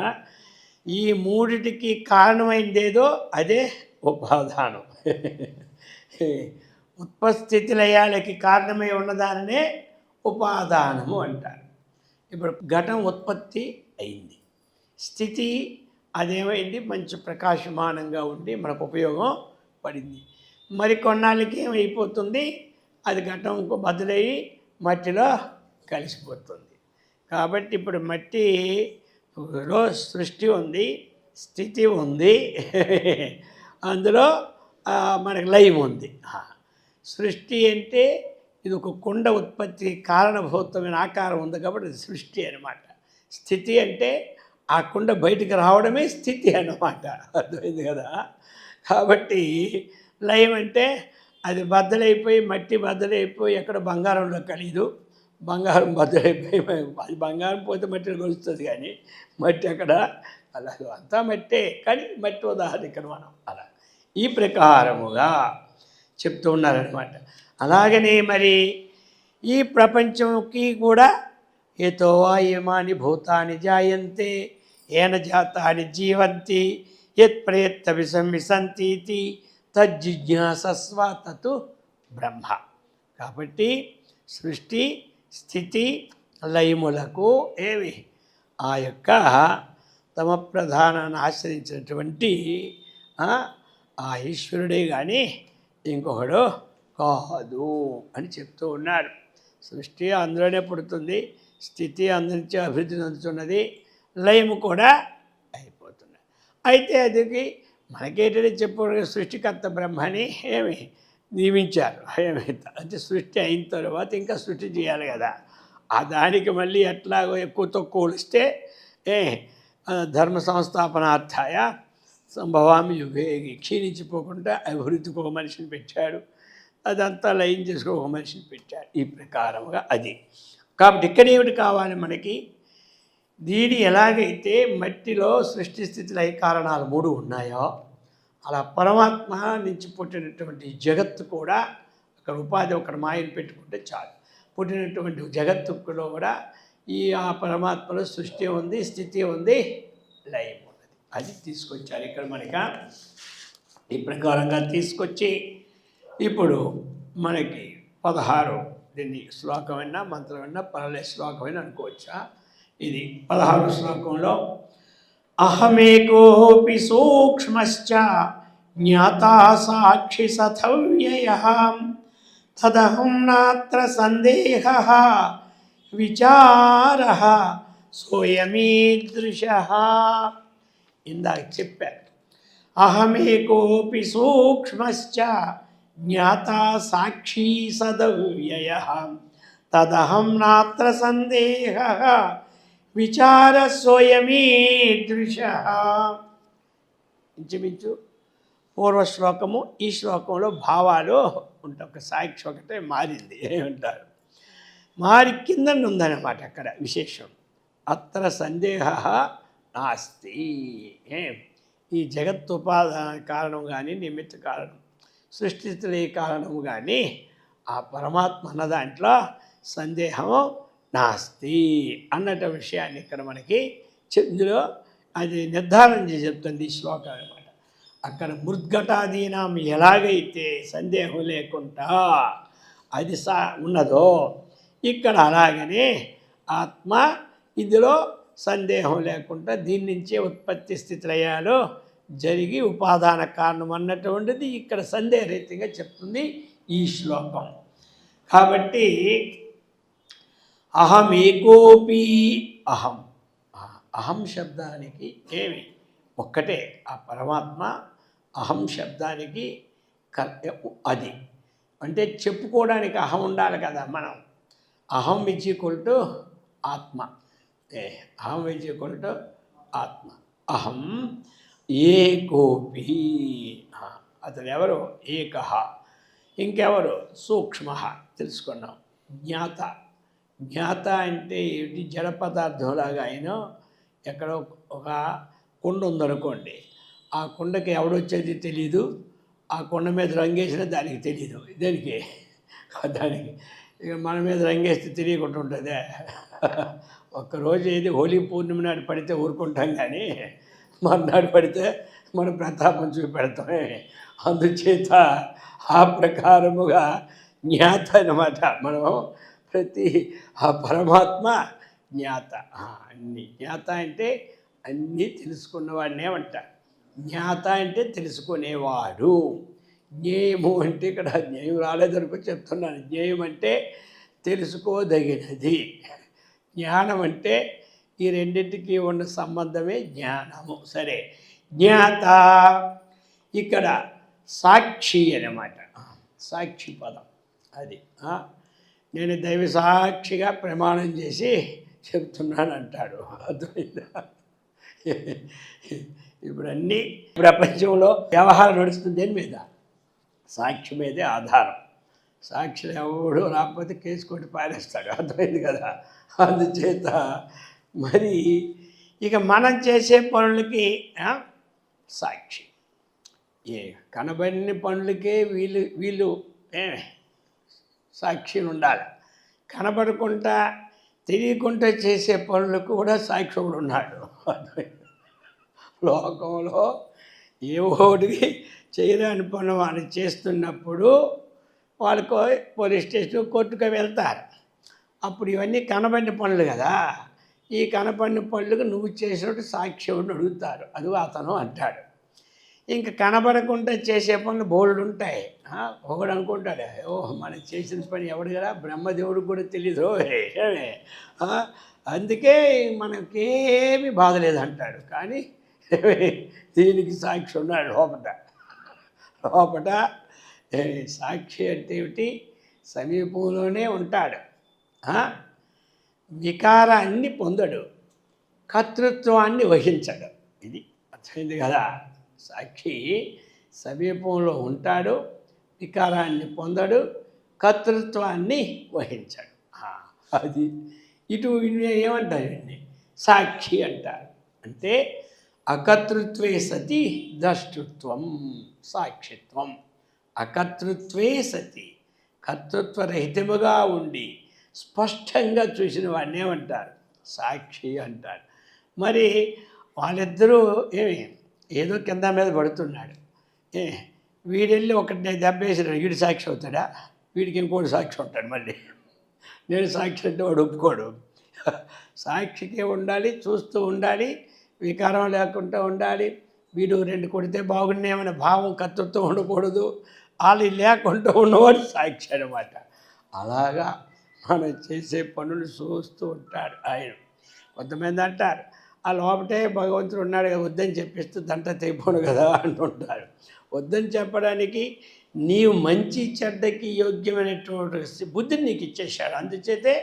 ఈ 3టికి కారణమైందేదో అదే ఉపాదానం. ఉత్పత్తి లయాలకి కారణమై ఉన్నదాననే ఉపాదానము అంటారు. ఇప్పుడు ఘటం ఉత్పత్తి అయింది, స్థితి అదేమైంది, మంచి ప్రకాశమానంగా ఉండి మనకు ఉపయోగం పడింది. మరి కొన్నాళ్ళకి ఏమైపోతుంది, అది ఘటం బదులయ్యి మట్టిలో కలిసిపోతుంది. కాబట్టి ఇప్పుడు మట్టిలో సృష్టి ఉంది, స్థితి ఉంది, అందులో మనకు లయం ఉంది. సృష్టి అంటే ఇది ఒక కుండ ఉత్పత్తి కారణభూతమైన ఆకారం ఉంది కాబట్టి అది సృష్టి అన్నమాట. స్థితి అంటే ఆ కుండ బయటికి రావడమే స్థితి అన్నమాట. అర్థమైంది కదా. కాబట్టి లయం అంటే అది బద్దలైపోయి, మట్టి బద్దలైపోయి ఎక్కడ బంగారంలో కలియదు, బంగారం బద్దలైపోయి అది బంగారం పోతే మట్టిలో కలుస్తుంది, కానీ మట్టి అక్కడ అలా అంతా మట్టే, కానీ మట్టి ఉదాహరణ ఇక్కడ మనం అలా ఈ ప్రకారముగా చెప్తూ ఉన్నారనమాట. అలాగనే మరి ఈ ప్రపంచంకి కూడా ఏతో వాయుమాని భూతాని జాయంతే ఏన జాతాని జీవంతి యత్ ప్రయత్న విసంవిసంతీతి తజ్జిజ్ఞాసస్వ తతు బ్రహ్మ. కాబట్టి సృష్టి, స్థితి, లయములకు ఏవి ఆ యొక్క తమ ప్రధానాన్ని ఆశ్రయించినటువంటి ఆ ఈశ్వరుడే కానీ ఇంకొకడు కాదు అని చెప్తూ ఉన్నారు. సృష్టి అందులోనే పుడుతుంది, స్థితి అందులోంచి అభివృద్ధి చెందుతున్నది, లయము కూడా అయిపోతున్నది. అయితే అది మనకేంటంటే చెప్పు సృష్టికర్త బ్రహ్మని ఏమి నియమించారు. అంటే సృష్టి అయిన తర్వాత ఇంకా సృష్టి చేయాలి కదా. ఆ దానికి మళ్ళీ ఎట్లాగో ఎక్కువ తక్కువ ఇస్తే ధర్మ సంస్థాపనార్థాయ సంభవామి యుగే, క్షీణించిపోకుండా అభివృద్ధికి ఒక మనిషిని పెట్టాడు, అదంతా లయం చేసుకో ఒక మనిషిని పెట్టాడు. ఈ ప్రకారముగా అది. కాబట్టి ఇక్కడ ఏమిటి కావాలి మనకి, దీని ఎలాగైతే మట్టిలో సృష్టి స్థితి లయ కారణాలు 3 ఉన్నాయో అలా పరమాత్మ నుంచి పుట్టినటువంటి జగత్తు కూడా అక్కడ ఉపాధి ఒకటి మాయను పెట్టుకుంటే చాలు. పుట్టినటువంటి జగత్తులో కూడా ఆ పరమాత్మలో సృష్టి ఉంది, స్థితి ఉంది, లయం ఉన్నది. అది తీసుకొచ్చారు ఇక్కడ మనకి. ఈ ప్రకారంగా తీసుకొచ్చి ఇప్పుడు మనకి 16 దీన్ని శ్లోకమైనా మంత్రమైనా పరలే శ్లోకమైనా అనుకోవచ్చా. ఇది 16 శ్లోకంలో అహమేకోపి సూక్ష్మశ్చ జ్ఞాతా సాక్షి సథవ్యయః తదహం నాత్ర సందేహః విచారః సోయమీదృశః. ఇందాక చెప్పారు, అహమేకోపి సూక్ష్మశ్చ జ్ఞాతా సాక్షి సదవ్యయః తదహం నాత్ర సందేహః విచార సోయమీదృశః. ఇంచుమించు పూర్వశ్లోకము ఈ శ్లోకంలో భావాలు ఉంటాయి. ఒక సాక్షి ఒకటే మారింది ఏమంటారు, మారి కింద ఉందన్నమాట అక్కడ విశేషం. అత్ర సందేహ నాస్తి. ఈ జగత్ ఉపాదాన కారణం కానీ నిమిత్త కారణం సృష్టిస్తులే కారణము కానీ ఆ పరమాత్మ అన్న దాంట్లో సందేహం నాస్తి అన్నట విషయాన్ని ఇక్కడ మనకి ఇందులో అది నిర్ధారణ చేసి చెప్తుంది ఈ శ్లోకం అనమాట. అక్కడ మృద్ఘటాదీనం ఎలాగైతే సందేహం లేకుండా అది ఉన్నదో ఇక్కడ అలాగనే ఆత్మ ఇందులో సందేహం లేకుండా దీని నుంచే ఉత్పత్తి స్థితిలయాలు జరిగి ఉపాదాన కారణం అన్నటువంటిది ఇక్కడ సందేహరహితంగా చెప్తుంది ఈ శ్లోకం. కాబట్టి అహమేకోపి అహం, అహం శబ్దానికి ఏమి ఒక్కటే, ఆ పరమాత్మ అహం శబ్దానికి అది అంటే చెప్పుకోవడానికి అహం ఉండాలి కదా. మనం అహం ఇచ్చుకుంటూ ఆత్మ, అహం ఇచ్చుకుంటూ ఆత్మ, అహం ఏకోపి, అతను ఎవరు ఏకః, ఇంకెవరు సూక్ష్మ తెలుసుకున్నాం. జ్ఞాత, జ్ఞాత అంటే ఏమిటి, జడ పదార్థంలాగా అయినా ఎక్కడో ఒక కుండ ఉందనుకోండి, ఆ కుండకి ఎవడొచ్చేది తెలీదు, ఆ కుండ మీద రంగేసినా దానికి తెలీదు. దానికి ఇక మన మీద రంగేస్తే తెలియకుండా ఉంటుందే. ఒక్కరోజు ఏది హోలీ పూర్ణిమ నాడు పడితే ఊరుకుంటాం, కానీ మర్నాడు పడితే మన ప్రతాపం చూపెడతామే. అందుచేత ఆ ప్రకారముగా జ్ఞాత అన్నమాట. మనం ప్రతి ఆ పరమాత్మ జ్ఞాత, అన్ని జ్ఞాత అంటే అన్నీ తెలుసుకున్నవాడినే అంటారు. జ్ఞాత అంటే తెలుసుకునేవాడు. జ్ఞేయము అంటే ఇక్కడ జ్ఞేయం రాలేదనుకో చెప్తున్నాను. జ్ఞేయం అంటే తెలుసుకోదగినది, జ్ఞానం అంటే ఈ రెండింటికి ఉన్న సంబంధమే జ్ఞానము. సరే, జ్ఞాత ఇక్కడ సాక్షి అన్నమాట, సాక్షి పదం అది. నేను దైవ సాక్షిగా ప్రమాణం చేసి చెప్తున్నాను అంటాడు. అర్థమైందా? ఇప్పుడు అన్నీ ప్రపంచంలో వ్యవహారం నడుస్తుంది దేని మీద, సాక్షి మీదే ఆధారం. సాక్షులు ఎవడు రాకపోతే కేసు కొట్టి పారేస్తాడు. అర్థమైంది కదా. అందుచేత మరి ఇక మనం చేసే పనులకి సాక్షి, ఏ కనబడిన పనులకే వీళ్ళు సాక్షి ఉండాలి. కనబడకుండా తెలియకుండా చేసే పనులకు కూడా సాక్షి కూడా ఉన్నాడు. లోకంలో ఏవోడికి చేయరాని పనులు వాళ్ళు చేస్తున్నప్పుడు వాళ్ళకు పోలీస్ స్టేషన్ కోర్టుకు వెళ్తారు. అప్పుడు ఇవన్నీ కనబడిన పనులు కదా. ఈ కనబడిన పనులకు నువ్వు చేసినట్టు సాక్ష్యం అడుగుతారు. అది అతను అంటాడు. ఇంకా కనబడకుండా చేసే పనులు బోల్డ్ ఉంటాయి. ఒకడు అనుకుంటాడు, ఓహ్ మనం చేసిన పని ఎవడు కదా, బ్రహ్మదేవుడికి కూడా తెలీదు, అందుకే మనకేమీ బాధ లేదంటాడు. కానీ దీనికి సాక్షి ఉన్నాడు లోపట. సాక్షి అంటే ఏమిటి, సమీపంలోనే ఉంటాడు, వికారాన్ని పొందడు, కర్తృత్వాన్ని వహించడు. ఇది అర్థమైంది కదా. సాక్షి సమీపంలో ఉంటాడు, వికారాన్ని పొందడు, కర్తృత్వాన్ని వహించడు. అది ఇటు ఏమంటారు, సాక్షి అంటారు. అంటే అకర్తృత్వే సతి ద్రష్టృత్వం సాక్షిత్వం. అకర్తృత్వే సతి, కర్తృత్వరహితముగా ఉండి స్పష్టంగా చూసిన వాడిని ఏమంటారు, సాక్షి అంటారు. మరి వాళ్ళిద్దరూ ఏదో కింద మీద పడుతున్నాడు, వీడెళ్ళి ఒకటి దెబ్బేసినాడు, వీడి సాక్షి అవుతాడా, వీడికి ఇంకోటి సాక్షి ఉంటాడు. మళ్ళీ నేను సాక్షి అంటే వాడు ఒప్పుకోడు. సాక్షికే ఉండాలి, చూస్తూ ఉండాలి, వికారం లేకుండా ఉండాలి. వీడు రెండు కొడితే బాగున్నాయమనే భావం కర్తృత్వం ఉండకూడదు. వాళ్ళు లేకుండా ఉన్నవాడు సాక్షి అన్నమాట. అలాగా మనం చేసే పనులు చూస్తూ ఉంటాడు ఆయన. కొంతమంది అంటారు, ఆ లోపటే భగవంతుడు ఉన్నాడు కదా, వద్దని చెప్పిస్తూ దంట తెగిపోను కదా అంటుంటారు. వద్దని చెప్పడానికి నీవు మంచి చెడ్డకి యోగ్యమైనటువంటి బుద్ధిని నీకు ఇచ్చేశాడు. అందుచేతే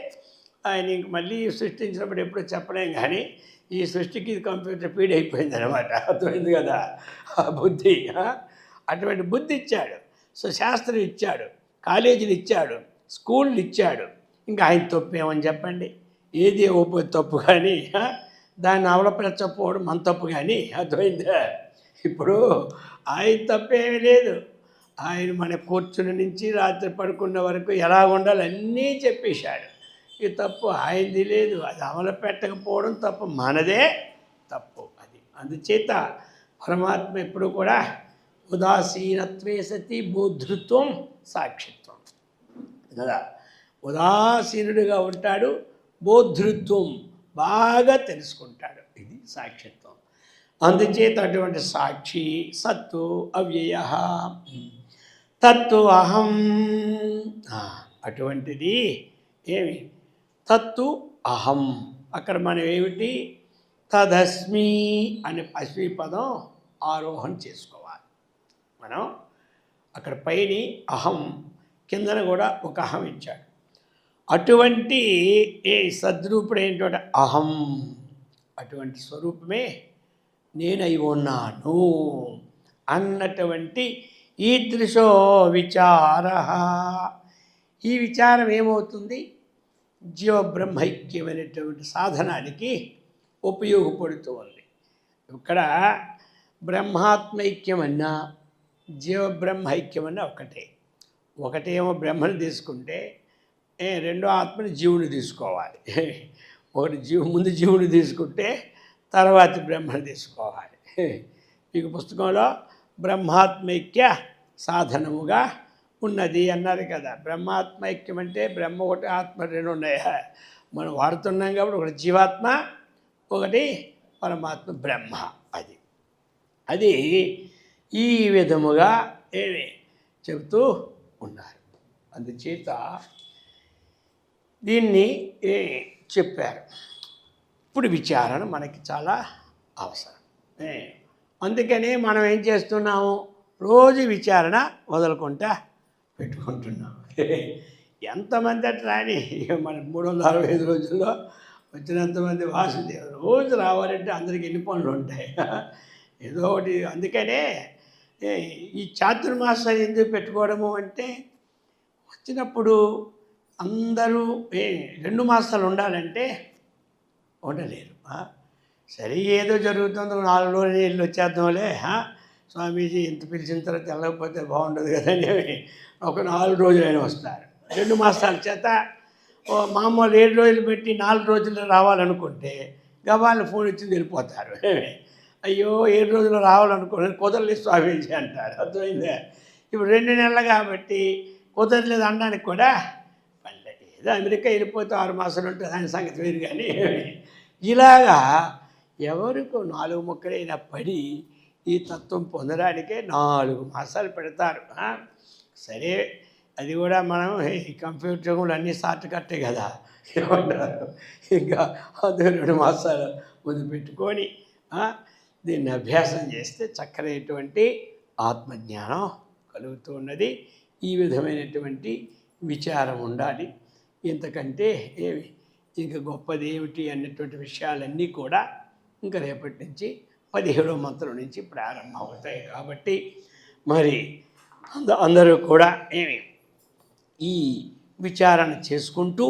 ఆయన ఇంక మళ్ళీ సృష్టించినప్పుడు ఎప్పుడూ చెప్పలేం, కానీ ఈ సృష్టికి కంప్యూటర్ ఫీడ్ అయిపోయింది అనమాట. అర్థమైంది కదా. ఆ బుద్ధి, అటువంటి బుద్ధి ఇచ్చాడు. సో శాస్త్రం ఇచ్చాడు, కాలేజీలు ఇచ్చాడు, స్కూళ్ళు ఇచ్చాడు. ఇంకా ఆయన తప్పు ఏమని చెప్పండి, ఏది ఇవ్వకపోతే తప్పు, కానీ దాన్ని అవలపరచకపోవడం మన తప్పు. కానీ అర్థమైందా. ఇప్పుడు ఆయన తప్పేమీ లేదు. ఆయన మన కూర్చుని నుంచి రాత్రి పడుకున్న వరకు ఎలా ఉండాలి అన్నీ చెప్పేశాడు. ఈ తప్పు ఆయనది లేదు, అది అమలు పెట్టకపోవడం తప్పు, మనదే తప్పు. అది అందుచేత పరమాత్మ ఎప్పుడు కూడా ఉదాసీనత్వే సతి బోధృత్వం సాక్షిత్వం కదా. ఉదాసీనుడిగా ఉంటాడు, బోధృత్వం బాగా తెలుసుకుంటాడు, ఇది సాక్షిత్వం. అందుచేత అటువంటి సాక్షి సత్తు అవ్యయ తత్తు అహం. అటువంటిది ఏమి తత్తు అహం. అక్కడ మనం ఏమిటి తదస్మి అనే అస్మి పదం ఆరోహణ చేసుకోవాలి మనం. అక్కడ పైని అహం, కిందన కూడా ఒక అహం ఇచ్చాడు. అటువంటి సద్రూపుడైనటువంటి అహం, అటువంటి స్వరూపమే నేనై ఉన్నాను అన్నటువంటి ఈదృశో విచార. ఈ విచారం ఏమవుతుంది, జీవబ్రహ్మైక్యమైనటువంటి సాధనానికి ఉపయోగపడుతూ ఉంది. ఇక్కడ బ్రహ్మాత్మైక్యమన్నా జీవబ్రహ్మైక్యమన్నా ఒకటేమో బ్రహ్మను తీసుకుంటే రెండో ఆత్మని జీవుని తీసుకోవాలి. ముందు జీవుని తీసుకుంటే తర్వాత బ్రహ్మను తీసుకోవాలి. మీకు పుస్తకంలో బ్రహ్మాత్మైక్య సాధనముగా ఉన్నది అన్నారు కదా. బ్రహ్మాత్మైక్యం అంటే బ్రహ్మ ఒకటి, ఆత్మ రెండు ఉన్నాయా మనం వాడుతున్నాం కాబట్టి, ఒకటి జీవాత్మ, ఒకటి పరమాత్మ బ్రహ్మ. అది ఈ విధముగా ఏమి చెబుతూ ఉన్నారు. అందుచేత దీన్ని చెప్పారు. ఇప్పుడు విచారణ మనకి చాలా అవసరం. అందుకని మనం ఏం చేస్తున్నాము, రోజు విచారణ వదులుకుంటా పెట్టుకుంటున్నాం. ఎంతమంది అట్లా అని మన 365 రోజుల్లో వచ్చినంతమంది వాసుదేవులు రోజు రావాలంటే అందరికీ ఎన్ని పనులు ఉంటాయి, ఏదో ఒకటి. అందుకనే ఈ చాతుర్మాసాలు ఎందుకు పెట్టుకోవడము అంటే, వచ్చినప్పుడు అందరూ 2 మాసాలు ఉండాలంటే ఉండలేరు. సరే ఏదో జరుగుతుందో 4 రోజులు వెళ్ళి వచ్చేద్దాంలే, స్వామీజీ ఇంత పిలిచిన తర్వాత వెళ్ళకపోతే బాగుండదు కదని ఒక 4 రోజులైనా వస్తారు. 2 మాసాల చేత మామూలు 7 రోజులు పెట్టి 4 రోజులు రావాలనుకుంటే గవాళ్ళు ఫోన్ ఇచ్చి వెళ్ళిపోతారు. అయ్యో 7 రోజులు రావాలనుకుని కుదరలేదు స్వామీజీ అంటారు. అర్థమైందే. ఇప్పుడు 2 నెలలు కాబట్టి కుదరలేదు అనడానికి కూడా పర్లేదు. ఏదో అమెరికా వెళ్ళిపోతే 6 మాసాలు ఉంటుంది, ఆయన సంగతి వేరు. కానీ ఇలాగా ఎవరికో 4 ముక్కలైనా పడి ఈ తత్వం పొందడానికే 4 మాసాలు పెడతారు. సరే అది కూడా మనం ఈ కంప్యూటర్ యుగంలో అన్నీ షార్ట్ కట్టే కదా, ఏమంటారు, ఇంకా అది 2 మాసాలు ముందు పెట్టుకొని దీన్ని అభ్యాసం చేస్తే చక్కనైనటువంటి ఆత్మజ్ఞానం కలుగుతూ ఉన్నది. ఈ విధమైనటువంటి విచారం ఉండాలి. ఇంతకంటే ఏమి ఇంకా గొప్పది ఏమిటి అన్నటువంటి విషయాలన్నీ కూడా ఇంకా రేపటి నుంచి 17వ మంత్రం నుంచి ప్రారంభం అవుతాయి. కాబట్టి మరి అందరూ కూడా ఈ విచారణ చేసుకుంటూ,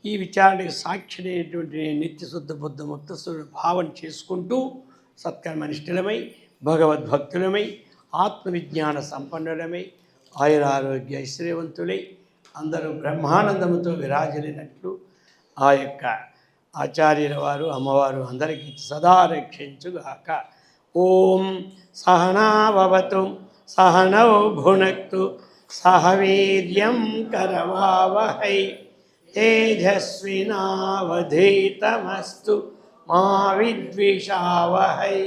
ఈ విచారణకు సాక్షినైనటువంటి నిత్యశుద్ధ బుద్ధ ముక్తస్వరూప భావన చేసుకుంటూ సత్కర్మనిష్ఠులమై, భగవద్భక్తులమై, ఆత్మవిజ్ఞాన సంపన్నులమై, ఆయురారోగ్య ఐశ్వర్యవంతులై అందరూ బ్రహ్మానందముతో విరాజలినట్లు ఆ యొక్క ఆచార్యుల వారు, అమ్మవారు అందరికీ సదా రక్షించుగాక. ఓం సహనావతు సహనౌ భునక్తు సహ వీర్యం కరవావహై తేజస్వినావధీతమస్తు మా విద్విషావహై.